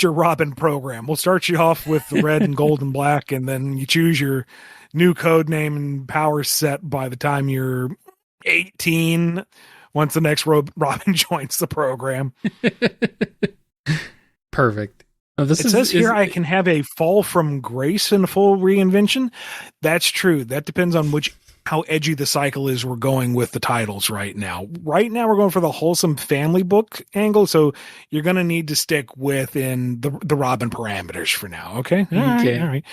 Robin program. We'll start you off with the red and gold and black, and then you choose your new code name and power set by the time you're 18, once the next Robin joins the program. Perfect. Oh, It says here I can have a fall from grace and full reinvention. That's true. That depends on how edgy the cycle is we're going with the titles right now. Right now we're going for the wholesome family book angle, so you're going to need to stick within the Robin parameters for now, okay? All right.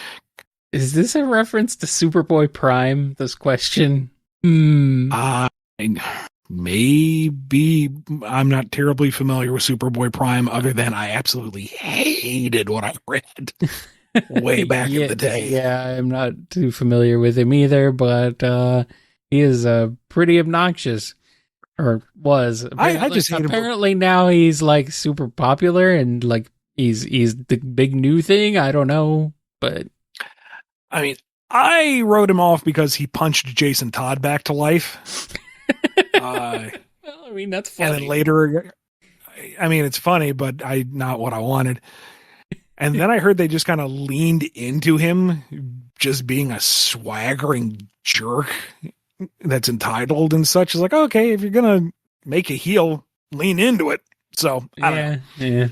Is this a reference to Superboy Prime, this question? Maybe. I'm not terribly familiar with Superboy Prime, other than I absolutely hated what I read way back in the day. Yeah, I'm not too familiar with him either, but he is pretty obnoxious. or was. I just hate him. Apparently now he's like super popular and like he's the big new thing. I don't know, but I mean, I wrote him off because he punched Jason Todd back to life. Well, I mean, that's funny. And then later, I mean, it's funny, but not what I wanted. And then I heard they just kind of leaned into him just being a swaggering jerk that's entitled and such. It's like, okay, if you're going to make a heel, lean into it. So, I don't know. Yeah.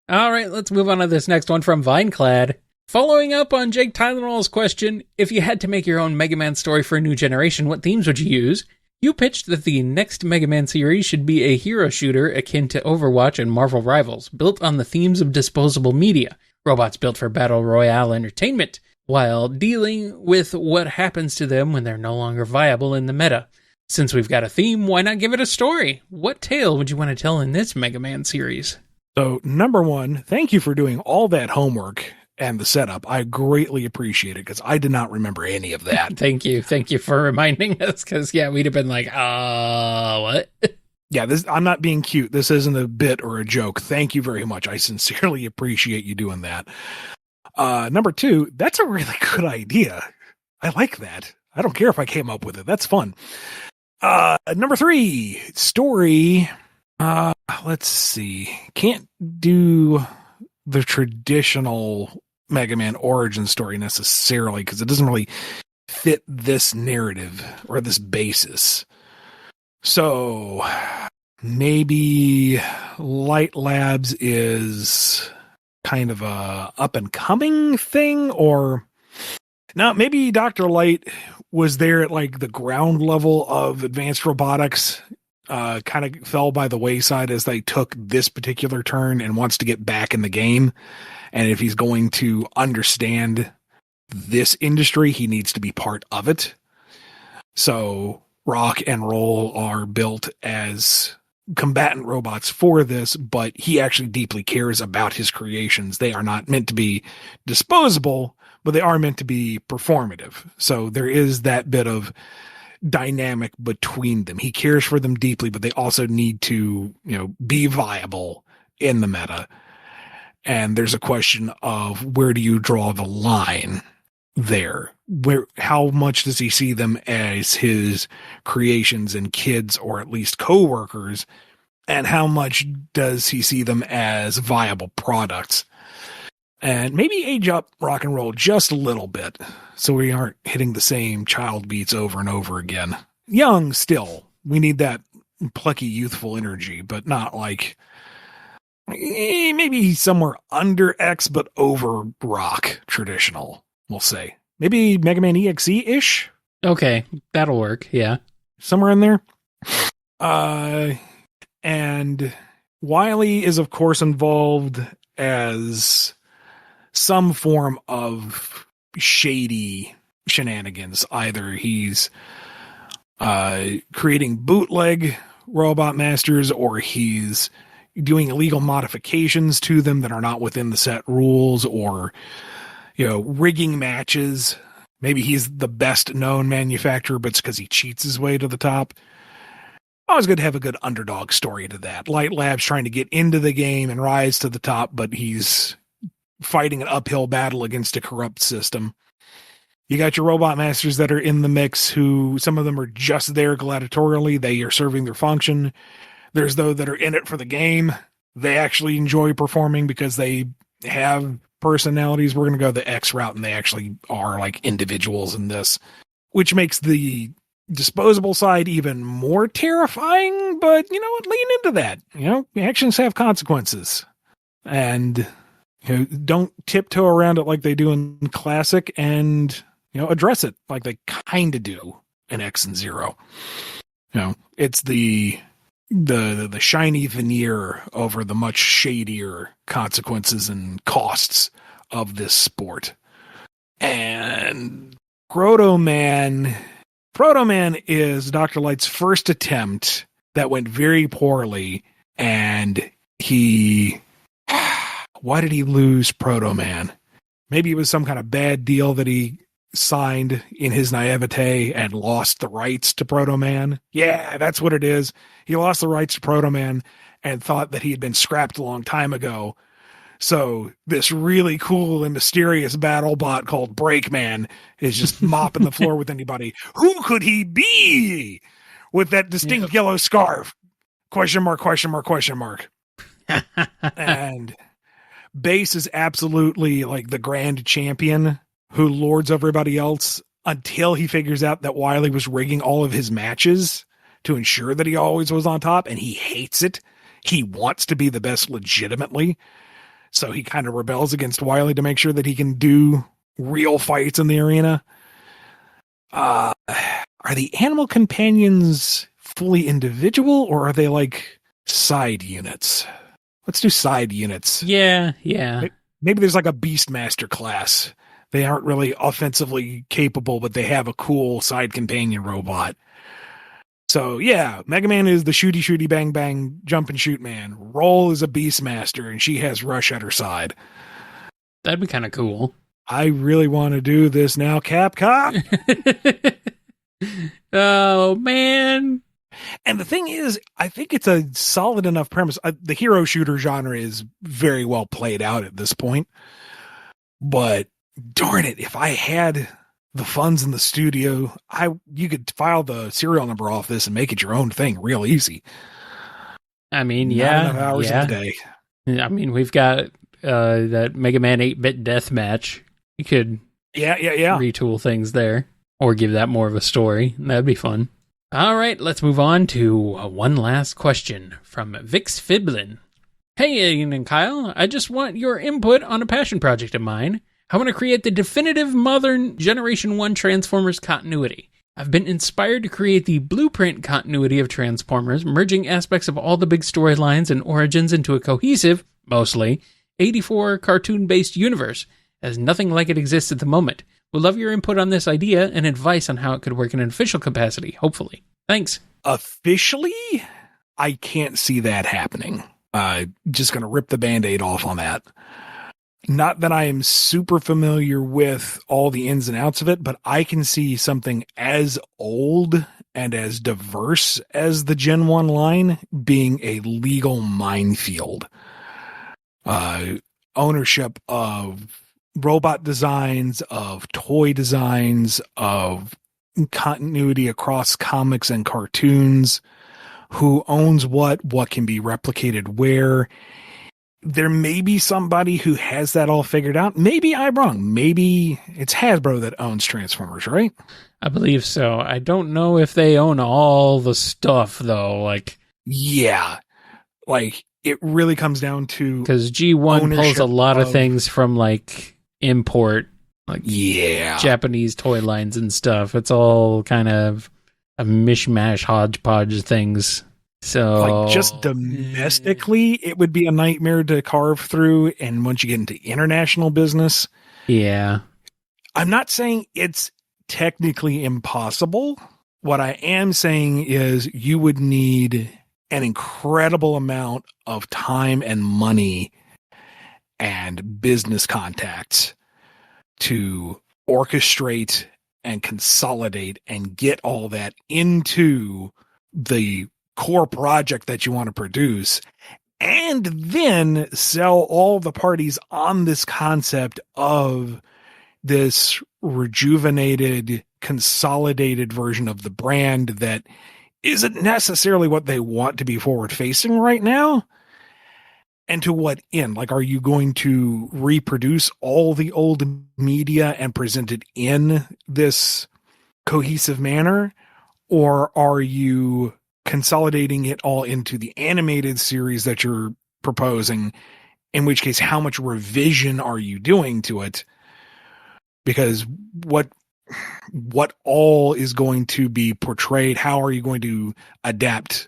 All right, let's move on to this next one from Vineclad. Following up on Jake Tylenol's question, if you had to make your own Mega Man story for a new generation, what themes would you use? You pitched that the next Mega Man series should be a hero shooter akin to Overwatch and Marvel Rivals, built on the themes of disposable media, robots built for battle royale entertainment, while dealing with what happens to them when they're no longer viable in the meta. Since we've got a theme, why not give it a story? What tale would you want to tell in this Mega Man series? So, number one, thank you for doing all that homework and the setup. I greatly appreciate it because I did not remember any of that. Thank you for reminding us because, yeah, we'd have been like, what? Yeah, I'm not being cute. This isn't a bit or a joke. Thank you very much. I sincerely appreciate you doing that. Number two, that's a really good idea. I like that. I don't care if I came up with it. That's fun. Number three, story. Let's see. Can't do the traditional Mega Man origin story necessarily because it doesn't really fit this narrative or this basis. So maybe Light Labs is kind of a up and coming thing, or no, maybe Dr. Light was there at like the ground level of advanced robotics, kind of fell by the wayside as they took this particular turn and wants to get back in the game. And if he's going to understand this industry, he needs to be part of it. So Rock and Roll are built as combatant robots for this, but he actually deeply cares about his creations. They are not meant to be disposable, but they are meant to be performative. So there is that bit of dynamic between them. He cares for them deeply, but they also need to, be viable in the meta. And there's a question of where do you draw the line there? How much does he see them as his creations and kids, or at least co-workers? And how much does he see them as viable products? And maybe age up Rock and Roll just a little bit so we aren't hitting the same child beats over and over again. Young still. We need that plucky, youthful energy, but not like maybe somewhere under X, but over Rock traditional, we'll say. Maybe Mega Man EXE-ish? Okay, that'll work, yeah. Somewhere in there. And Wily is, of course, involved as some form of shady shenanigans. Either he's creating bootleg Robot Masters, or he's doing illegal modifications to them that are not within the set rules, or rigging matches. Maybe he's the best known manufacturer, but it's because he cheats his way to the top. Always good to have a good underdog story to that. Light Lab's trying to get into the game and rise to the top, but he's fighting an uphill battle against a corrupt system. You got your Robot Masters that are in the mix, who some of them are just there gladiatorially. They are serving their function. There's those that are in it for the game. They actually enjoy performing because they have personalities. We're going to go the X route, and they actually are like individuals in this, which makes the disposable side even more terrifying. But you know what? Lean into that. Actions have consequences, and don't tiptoe around it like they do in Classic, and address it like they kind of do in X and Zero. It's the shiny veneer over the much shadier consequences and costs of this sport. And Proto Man is Dr. Light's first attempt that went very poorly, and why did he lose Proto Man? Maybe it was some kind of bad deal that he signed in his naivete and lost the rights to Proto Man. Yeah, that's what it is. He lost the rights to Proto Man and thought that he had been scrapped a long time ago. So this really cool and mysterious battle bot called Breakman is just mopping the floor with anybody. Who could he be with that distinct yellow scarf? Question mark, question mark, question mark. And Base is absolutely like the grand champion who lords over everybody else until he figures out that Wily was rigging all of his matches to ensure that he always was on top, and he hates it. He wants to be the best legitimately. So he kind of rebels against Wily to make sure that he can do real fights in the arena. Are the animal companions fully individual, or are they like side units? Let's do side units. Yeah. Maybe there's like a Beastmaster class. They aren't really offensively capable, but they have a cool side companion robot. So yeah, Mega Man is the shooty bang bang jump and shoot man. Roll is a Beastmaster, and she has Rush at her side. That'd be kind of cool. I really want to do this now, Capcom. Oh man. And the thing is, I think it's a solid enough premise. The hero shooter genre is very well played out at this point. But darn it, if I had the funds in the studio, you could file the serial number off this and make it your own thing real easy. I mean, Not yeah. enough hours in the day. I mean, we've got that Mega Man 8-bit deathmatch. You could Yeah. retool things there or give that more of a story. That'd be fun. All right, let's move on to one last question from Vix Fiblin. Hey, Ian and Kyle, I just want your input on a passion project of mine. I want to create the definitive modern Generation 1 Transformers continuity. I've been inspired to create the blueprint continuity of Transformers, merging aspects of all the big storylines and origins into a cohesive, mostly, 84 cartoon-based universe, as nothing like it exists at the moment. Would love your input on this idea and advice on how it could work in an official capacity, hopefully. Thanks. Officially, I can't see that happening. Just going to rip the Band-Aid off on that. Not that I am super familiar with all the ins and outs of it, but I can see something as old and as diverse as the Gen 1 line being a legal minefield. Ownership of robot designs, of toy designs, of continuity across comics and cartoons, who owns what can be replicated where. There may be somebody who has that all figured out. Maybe I'm wrong. Maybe it's Hasbro that owns Transformers, right? I believe so. I don't know if they own all the stuff, though. Yeah. It really comes down to... Because G1 pulls a lot of things from, import, Japanese toy lines and stuff. It's all kind of a mishmash, hodgepodge of things. So, just domestically, it would be a nightmare to carve through. And once you get into international business, yeah, I'm not saying it's technically impossible. What I am saying is you would need an incredible amount of time and money and business contacts to orchestrate and consolidate and get all that into the core project that you want to produce, and then sell all the parties on this concept of this rejuvenated, consolidated version of the brand that isn't necessarily what they want to be forward facing right now. And to what end? Are you going to reproduce all the old media and present it in this cohesive manner? Or are you consolidating it all into the animated series that you're proposing, in which case, how much revision are you doing to it? Because what all is going to be portrayed? How are you going to adapt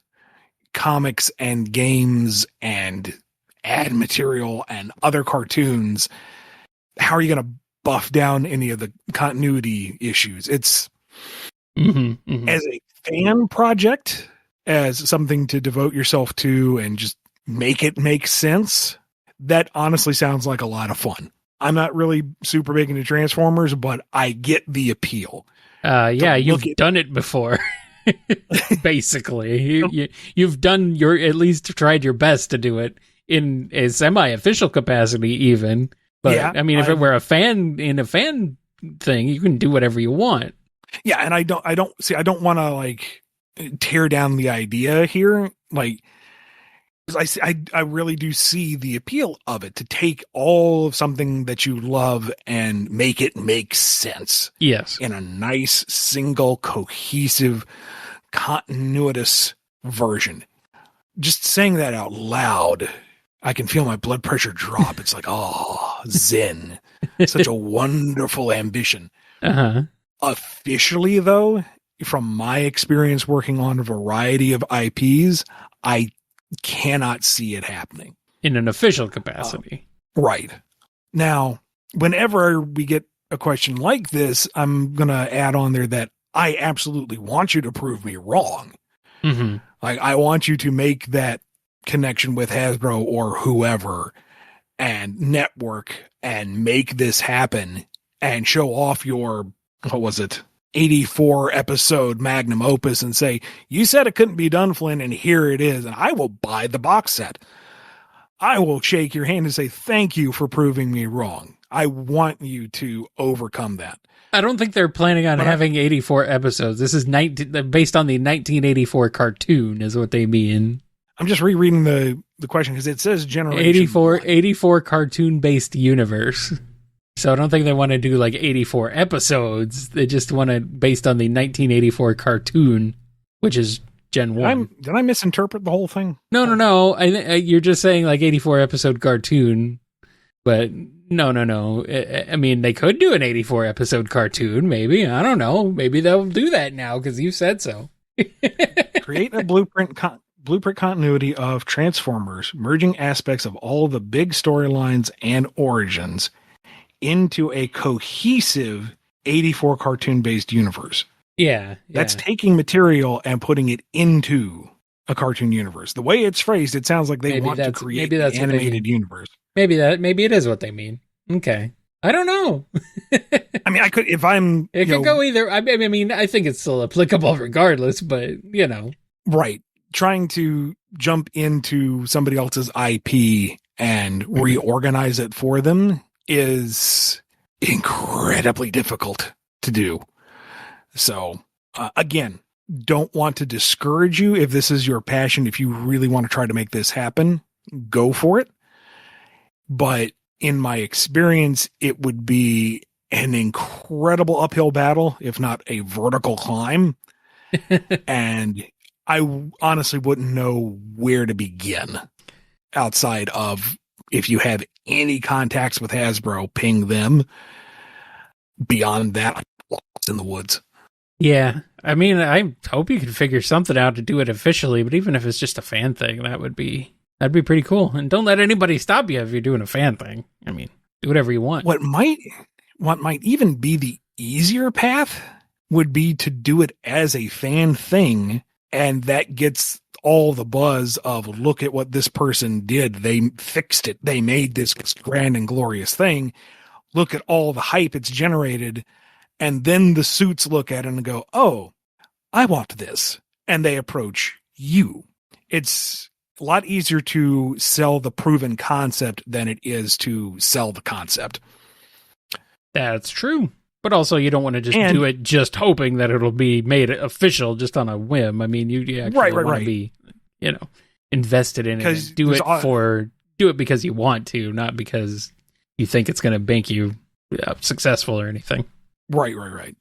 comics and games and ad material and other cartoons? How are you going to buff down any of the continuity issues? It's as a fan project, as something to devote yourself to and just make it make sense. That honestly sounds like a lot of fun. I'm not really super big into Transformers, but I get the appeal. Yeah, you've done it before. Basically, you've done at least tried your best to do it in a semi-official capacity, even. But yeah, I mean, if it were a fan thing, you can do whatever you want. Yeah, and I don't want to like tear down the idea here, like. I really do see the appeal of it, to take all of something that you love and make it make sense. Yes. In a nice, single, cohesive, continuous version. Just saying that out loud, I can feel my blood pressure drop. It's like, oh, zen. Such a wonderful ambition. Uh-huh. Officially, though, from my experience working on a variety of IPs, I cannot see it happening in an official capacity. Right. Now, whenever we get a question like this, I'm going to add on there that I absolutely want you to prove me wrong. Mm-hmm. Like, I want you to make that connection with Hasbro or whoever and network and make this happen and show off your, 84 episode magnum opus and say, you said it couldn't be done, Flynn, and here it is. And I will buy the box set. I will shake your hand and say, thank you for proving me wrong. I want you to overcome that. I don't think they're planning on having 84 episodes. This is based on the 1984 cartoon is what they mean. I'm just rereading the question because it says generation 84 cartoon based universe. So I don't think they want to do like 84 episodes. They just want to, based on the 1984 cartoon, which is Gen 1. Did I misinterpret the whole thing? No. You're just saying like 84 episode cartoon, but no. I mean, they could do an 84 episode cartoon, maybe. I don't know. Maybe they'll do that now because you said so. Create a blueprint continuity of Transformers, merging aspects of all the big storylines and origins into a cohesive 84 cartoon-based universe. Yeah. That's taking material and putting it into a cartoon universe. The way it's phrased, it sounds like they want to create an animated universe. Maybe it is what they mean. Okay. I don't know. I mean, I could, if I'm... It could go either. I mean, I think it's still applicable regardless, but, Right. Trying to jump into somebody else's IP and reorganize it for them is incredibly difficult to do. So, again, don't want to discourage you. If this is your passion, if you really want to try to make this happen, go for it. But in my experience, it would be an incredible uphill battle, if not a vertical climb. And I honestly wouldn't know where to begin outside of, if you have any contacts with Hasbro, ping them. Beyond that, I'm lost in the woods. Yeah. I mean, I hope you can figure something out to do it officially, but even if it's just a fan thing, that'd be pretty cool. And don't let anybody stop you if you're doing a fan thing. I mean, do whatever you want. What might even be the easier path would be to do it as a fan thing, and that gets all the buzz of, look at what this person did. They fixed it. They made this grand and glorious thing. Look at all the hype it's generated. And then the suits look at it and go, oh, I want this. And they approach you. It's a lot easier to sell the proven concept than it is to sell the concept. That's true. But also, you don't want to just do it just hoping that it'll be made official just on a whim. I mean, you actually want to be, invested in it. And do it because you want to, not because you think it's going to make you successful or anything. Right.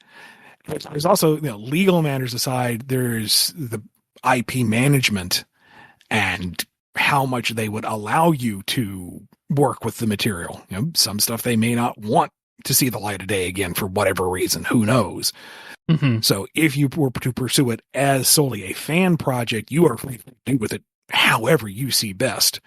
There's also, legal matters aside, there's the IP management and how much they would allow you to work with the material. Some stuff they may not want to see the light of day again for whatever reason. Who knows? Mm-hmm. So if you were to pursue it as solely a fan project, you are free to do with it however you see best.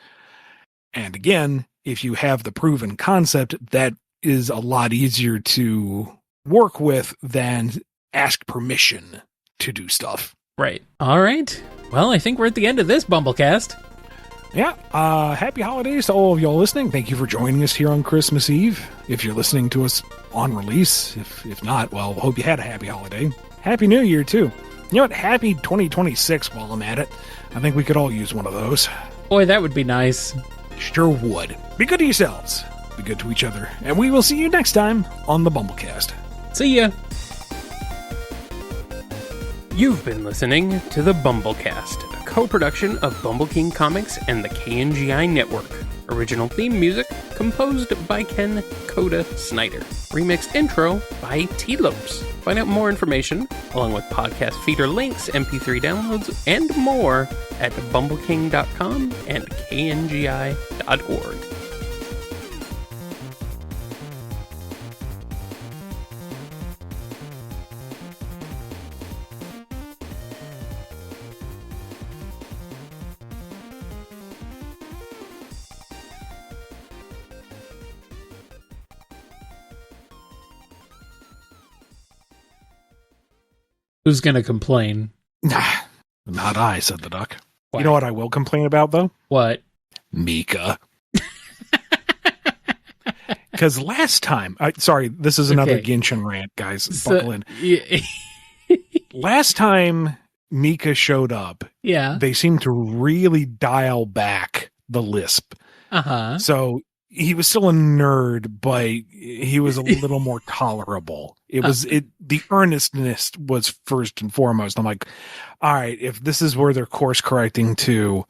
And again, if you have the proven concept, that is a lot easier to work with than ask permission to do stuff. Right. All right. Well, I think we're at the end of this BumbleKast. Yeah, happy holidays to all of y'all listening. Thank you for joining us here on Christmas Eve. If you're listening to us on release, if not, well, hope you had a happy holiday. Happy New Year, too. You know what? Happy 2026 while I'm at it. I think we could all use one of those. Boy, that would be nice. Sure would. Be good to yourselves. Be good to each other. And we will see you next time on the BumbleKast. See ya. You've been listening to the BumbleKast, a co-production of Bumble King Comics and the KNGI Network. Original theme music composed by Ken Coda Snyder. Remixed intro by T-Lopes. Find out more information, along with podcast feeder links, MP3 downloads, and more at bumbleking.com and kngi.org. Who's gonna complain? Not I, said the duck. Why? You know what I will complain about, though? What? Mika. Because last time, sorry, this is another Okay. Genshin rant, guys. Buckle in. Yeah. Last time Mika showed up, Yeah. they seemed to really dial back the lisp. Uh-huh. So he was still a nerd, but he was a little more tolerable. The earnestness was first and foremost. I'm like, all right, if this is where they're course correcting to,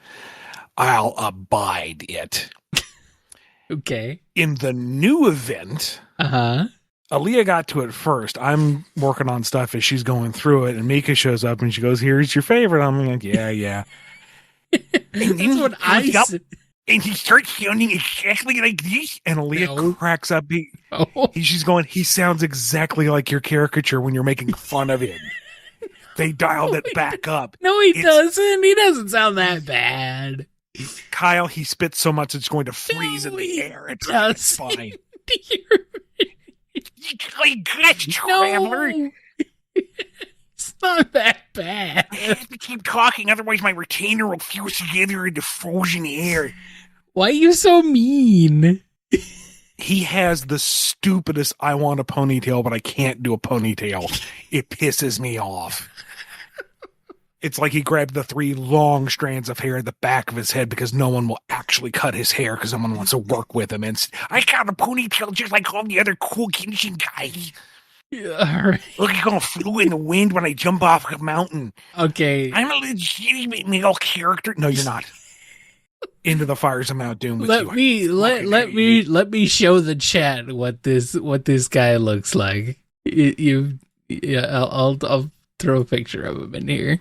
I'll abide it. Okay. In the new event, Uh-huh. Aaliyah got to it first. I'm working on stuff as she's going through it, and Mika shows up and she goes, "Here's your favorite." I'm like, yeah. That's what I said. And he starts sounding exactly like this. And Aaliyah No. cracks up. Oh. She's going, he sounds exactly like your caricature when you're making fun of him. They dialed it back up. No, he doesn't. He doesn't sound that bad. Kyle, he spits so much it's going to freeze in the air. It's fine. No. It's not that bad. I have to keep talking, otherwise my retainer will fuse together into frozen air. Why are you so mean? He has the stupidest I want a ponytail, but I can't do a ponytail. It pisses me off. It's like he grabbed the 3 long strands of hair at the back of his head because no one will actually cut his hair because someone wants to work with him. And I got a ponytail just like all the other cool Genshin guys. All right. Look, I'm going to flew in the wind when I jump off a mountain. Okay. I'm a legitimate male character. No, you're not. Into the fires of Mount Doom with Let you. me show the chat what this guy looks like. I'll throw a picture of him in here.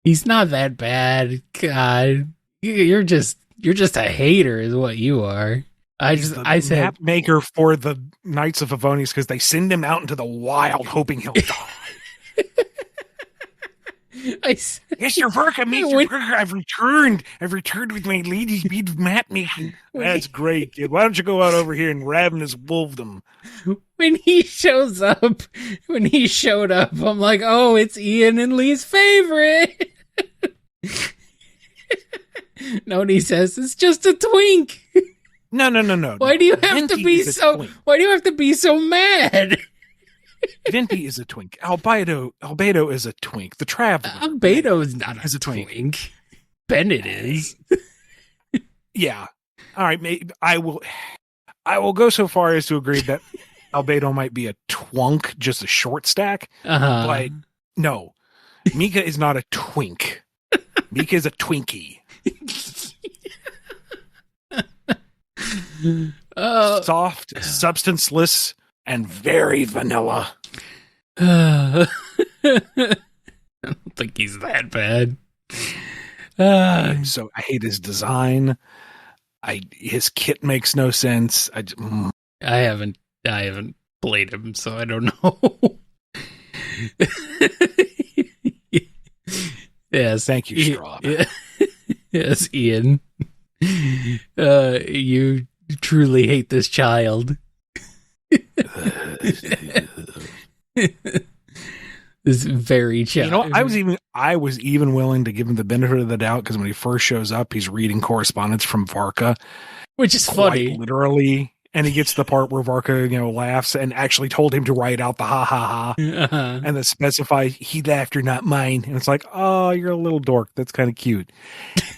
He's not that bad. God, you're just a hater, is what you are. I said map maker for the Knights of Favonius because they send him out into the wild hoping he'll die. Mr. Burka, Mr. Burka, I've returned. I've returned with my lady's bead of map making. That's great, kid. Why don't you go out over here and ravenous wolfdom? When he showed up, I'm like, oh, it's Ian and Lee's favorite. No, and he says it's just a twink. No. Why do you have to be so? Why do you have to be so mad? Venti is a twink. Albedo is a twink. The Traveler. Albedo is not a twink. Bennett is. Yeah. All right. Maybe I will go so far as to agree that Albedo might be a twunk, just a short stack. Uh-huh. But no, Mika is not a twink. Mika is a Twinkie. Soft, substanceless, and very vanilla. I don't think he's that bad. So I hate his design. His kit makes no sense. I haven't played him, so I don't know. Yes, thank you, Straw. Yes, Ian. You truly hate this child. is very chill. You know, I was even willing to give him the benefit of the doubt because when he first shows up, he's reading correspondence from Varka, which is quite funny, literally. And he gets to the part where Varka, laughs and actually told him to write out the ha ha ha, and then specify he laughed or not mine. And it's like, oh, you're a little dork. That's kind of cute.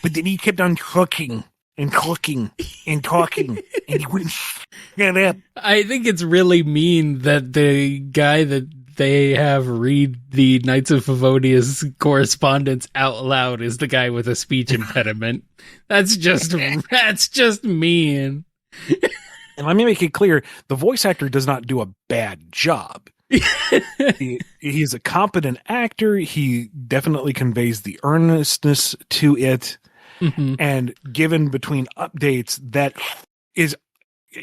But then he kept on cooking and cooking and talking, and he wouldn't shut up. I think it's really mean that the guy that they have read the Knights of Favonius correspondence out loud is the guy with a speech impediment. That's just mean. And let me make it clear, the voice actor does not do a bad job. He's a competent actor. He definitely conveys the earnestness to it. Mm-hmm. And given between updates, that is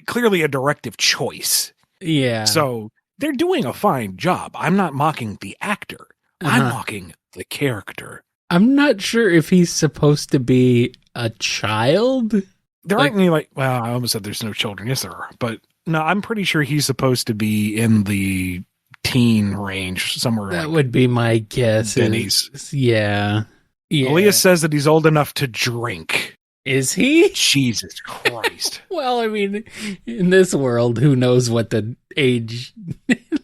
clearly a directive choice. Yeah. So they're doing a fine job. I'm not mocking the actor. I'm mocking the character. I'm not sure if he's supposed to be a child. There aren't any well, I almost said there's no children. Yes, there are. But no, I'm pretty sure he's supposed to be in the teen range somewhere. That would be my guess. Benny's. Yeah. Elias says that he's old enough to drink. Is he? Jesus Christ. Well, I mean, in this world, who knows what the age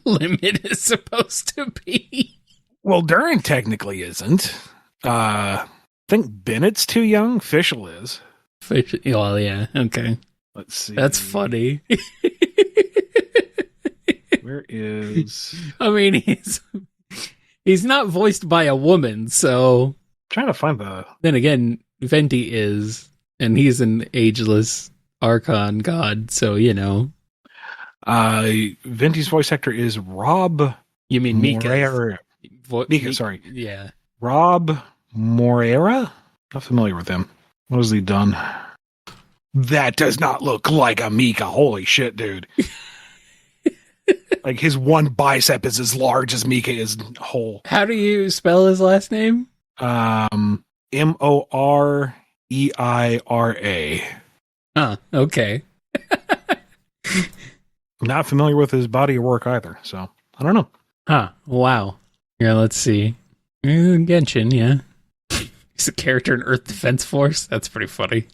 limit is supposed to be? Well, Durin technically isn't. I think Bennett's too young. Fischl is. Well, yeah. Okay. Let's see. That's funny. Where is... I mean, he's not voiced by a woman, so... I'm trying to find the... Then again, Venti is, and he's an ageless Archon god, so, Venti's voice actor is Rob... You mean Mika? Mika, sorry. Yeah. Rob Moreira? Not familiar with him. What has he done? That does not look like a Mika. Holy shit, dude. Like his one bicep is as large as Mika is whole. How do you spell his last name? Moreira. Okay. Not familiar with his body of work either, so I don't know. Wow. Yeah, let's see. Genshin, yeah. He's a character in Earth Defense Force. That's pretty funny.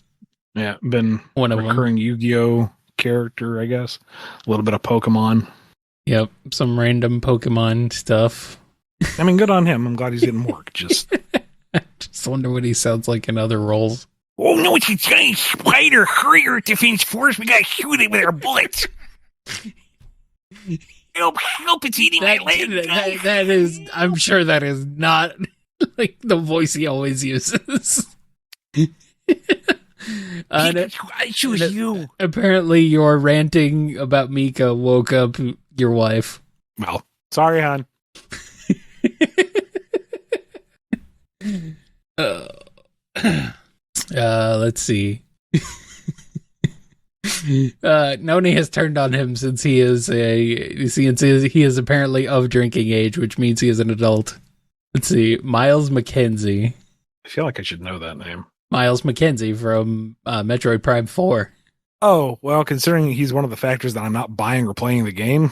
Yeah, been one of recurring Yu-Gi-Oh character, I guess. A little bit of Pokemon. Yep, some random Pokemon stuff. I mean, good on him. I'm glad he's getting work. Just wonder what he sounds like in other roles. Oh no, it's a giant spider! Hurry, Earth Defense Force! We gotta shoot it with our bullets. Help! It's eating my leg. That is, I'm sure that is not like the voice he always uses. I choose you. Apparently, your ranting about Mika woke up your wife. Well, sorry, hon. Let's see. Noni has turned on him since he is apparently of drinking age, which means he is an adult. Let's see. Miles McKenzie. I feel like I should know that name. Miles McKenzie from Metroid Prime 4. Oh, well, considering he's one of the factors that I'm not buying or playing the game,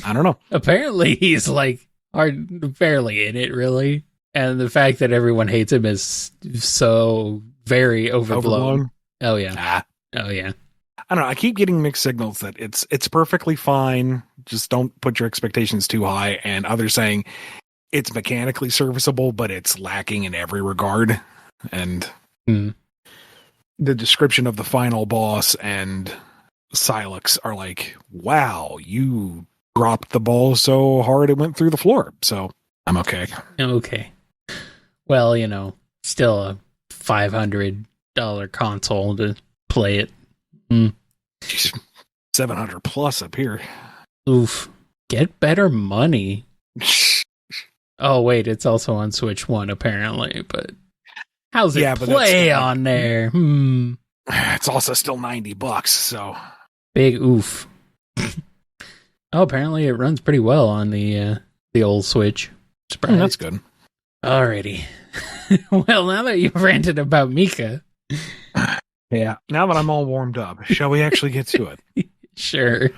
I don't know. Apparently he's barely in it, really. And the fact that everyone hates him is so very overblown. Oh, yeah. Oh, yeah. I don't know. I keep getting mixed signals that it's perfectly fine. Just don't put your expectations too high. And others saying it's mechanically serviceable, but it's lacking in every regard. And the description of the final boss and Silex are like, wow, you dropped the ball so hard it went through the floor. So I'm okay. Okay. Well, still a $500 console to play it. Jeez, 700 plus up here. Oof. Get better money. Oh, wait, it's also on Switch 1, apparently, but how's it play on there? It's also still $90, so. Big oof. Oh, apparently it runs pretty well on the old Switch. Surprise. That's good. Alrighty. Well, now that you've ranted about Mika. Yeah. Now that I'm all warmed up, shall we actually get to it? Sure.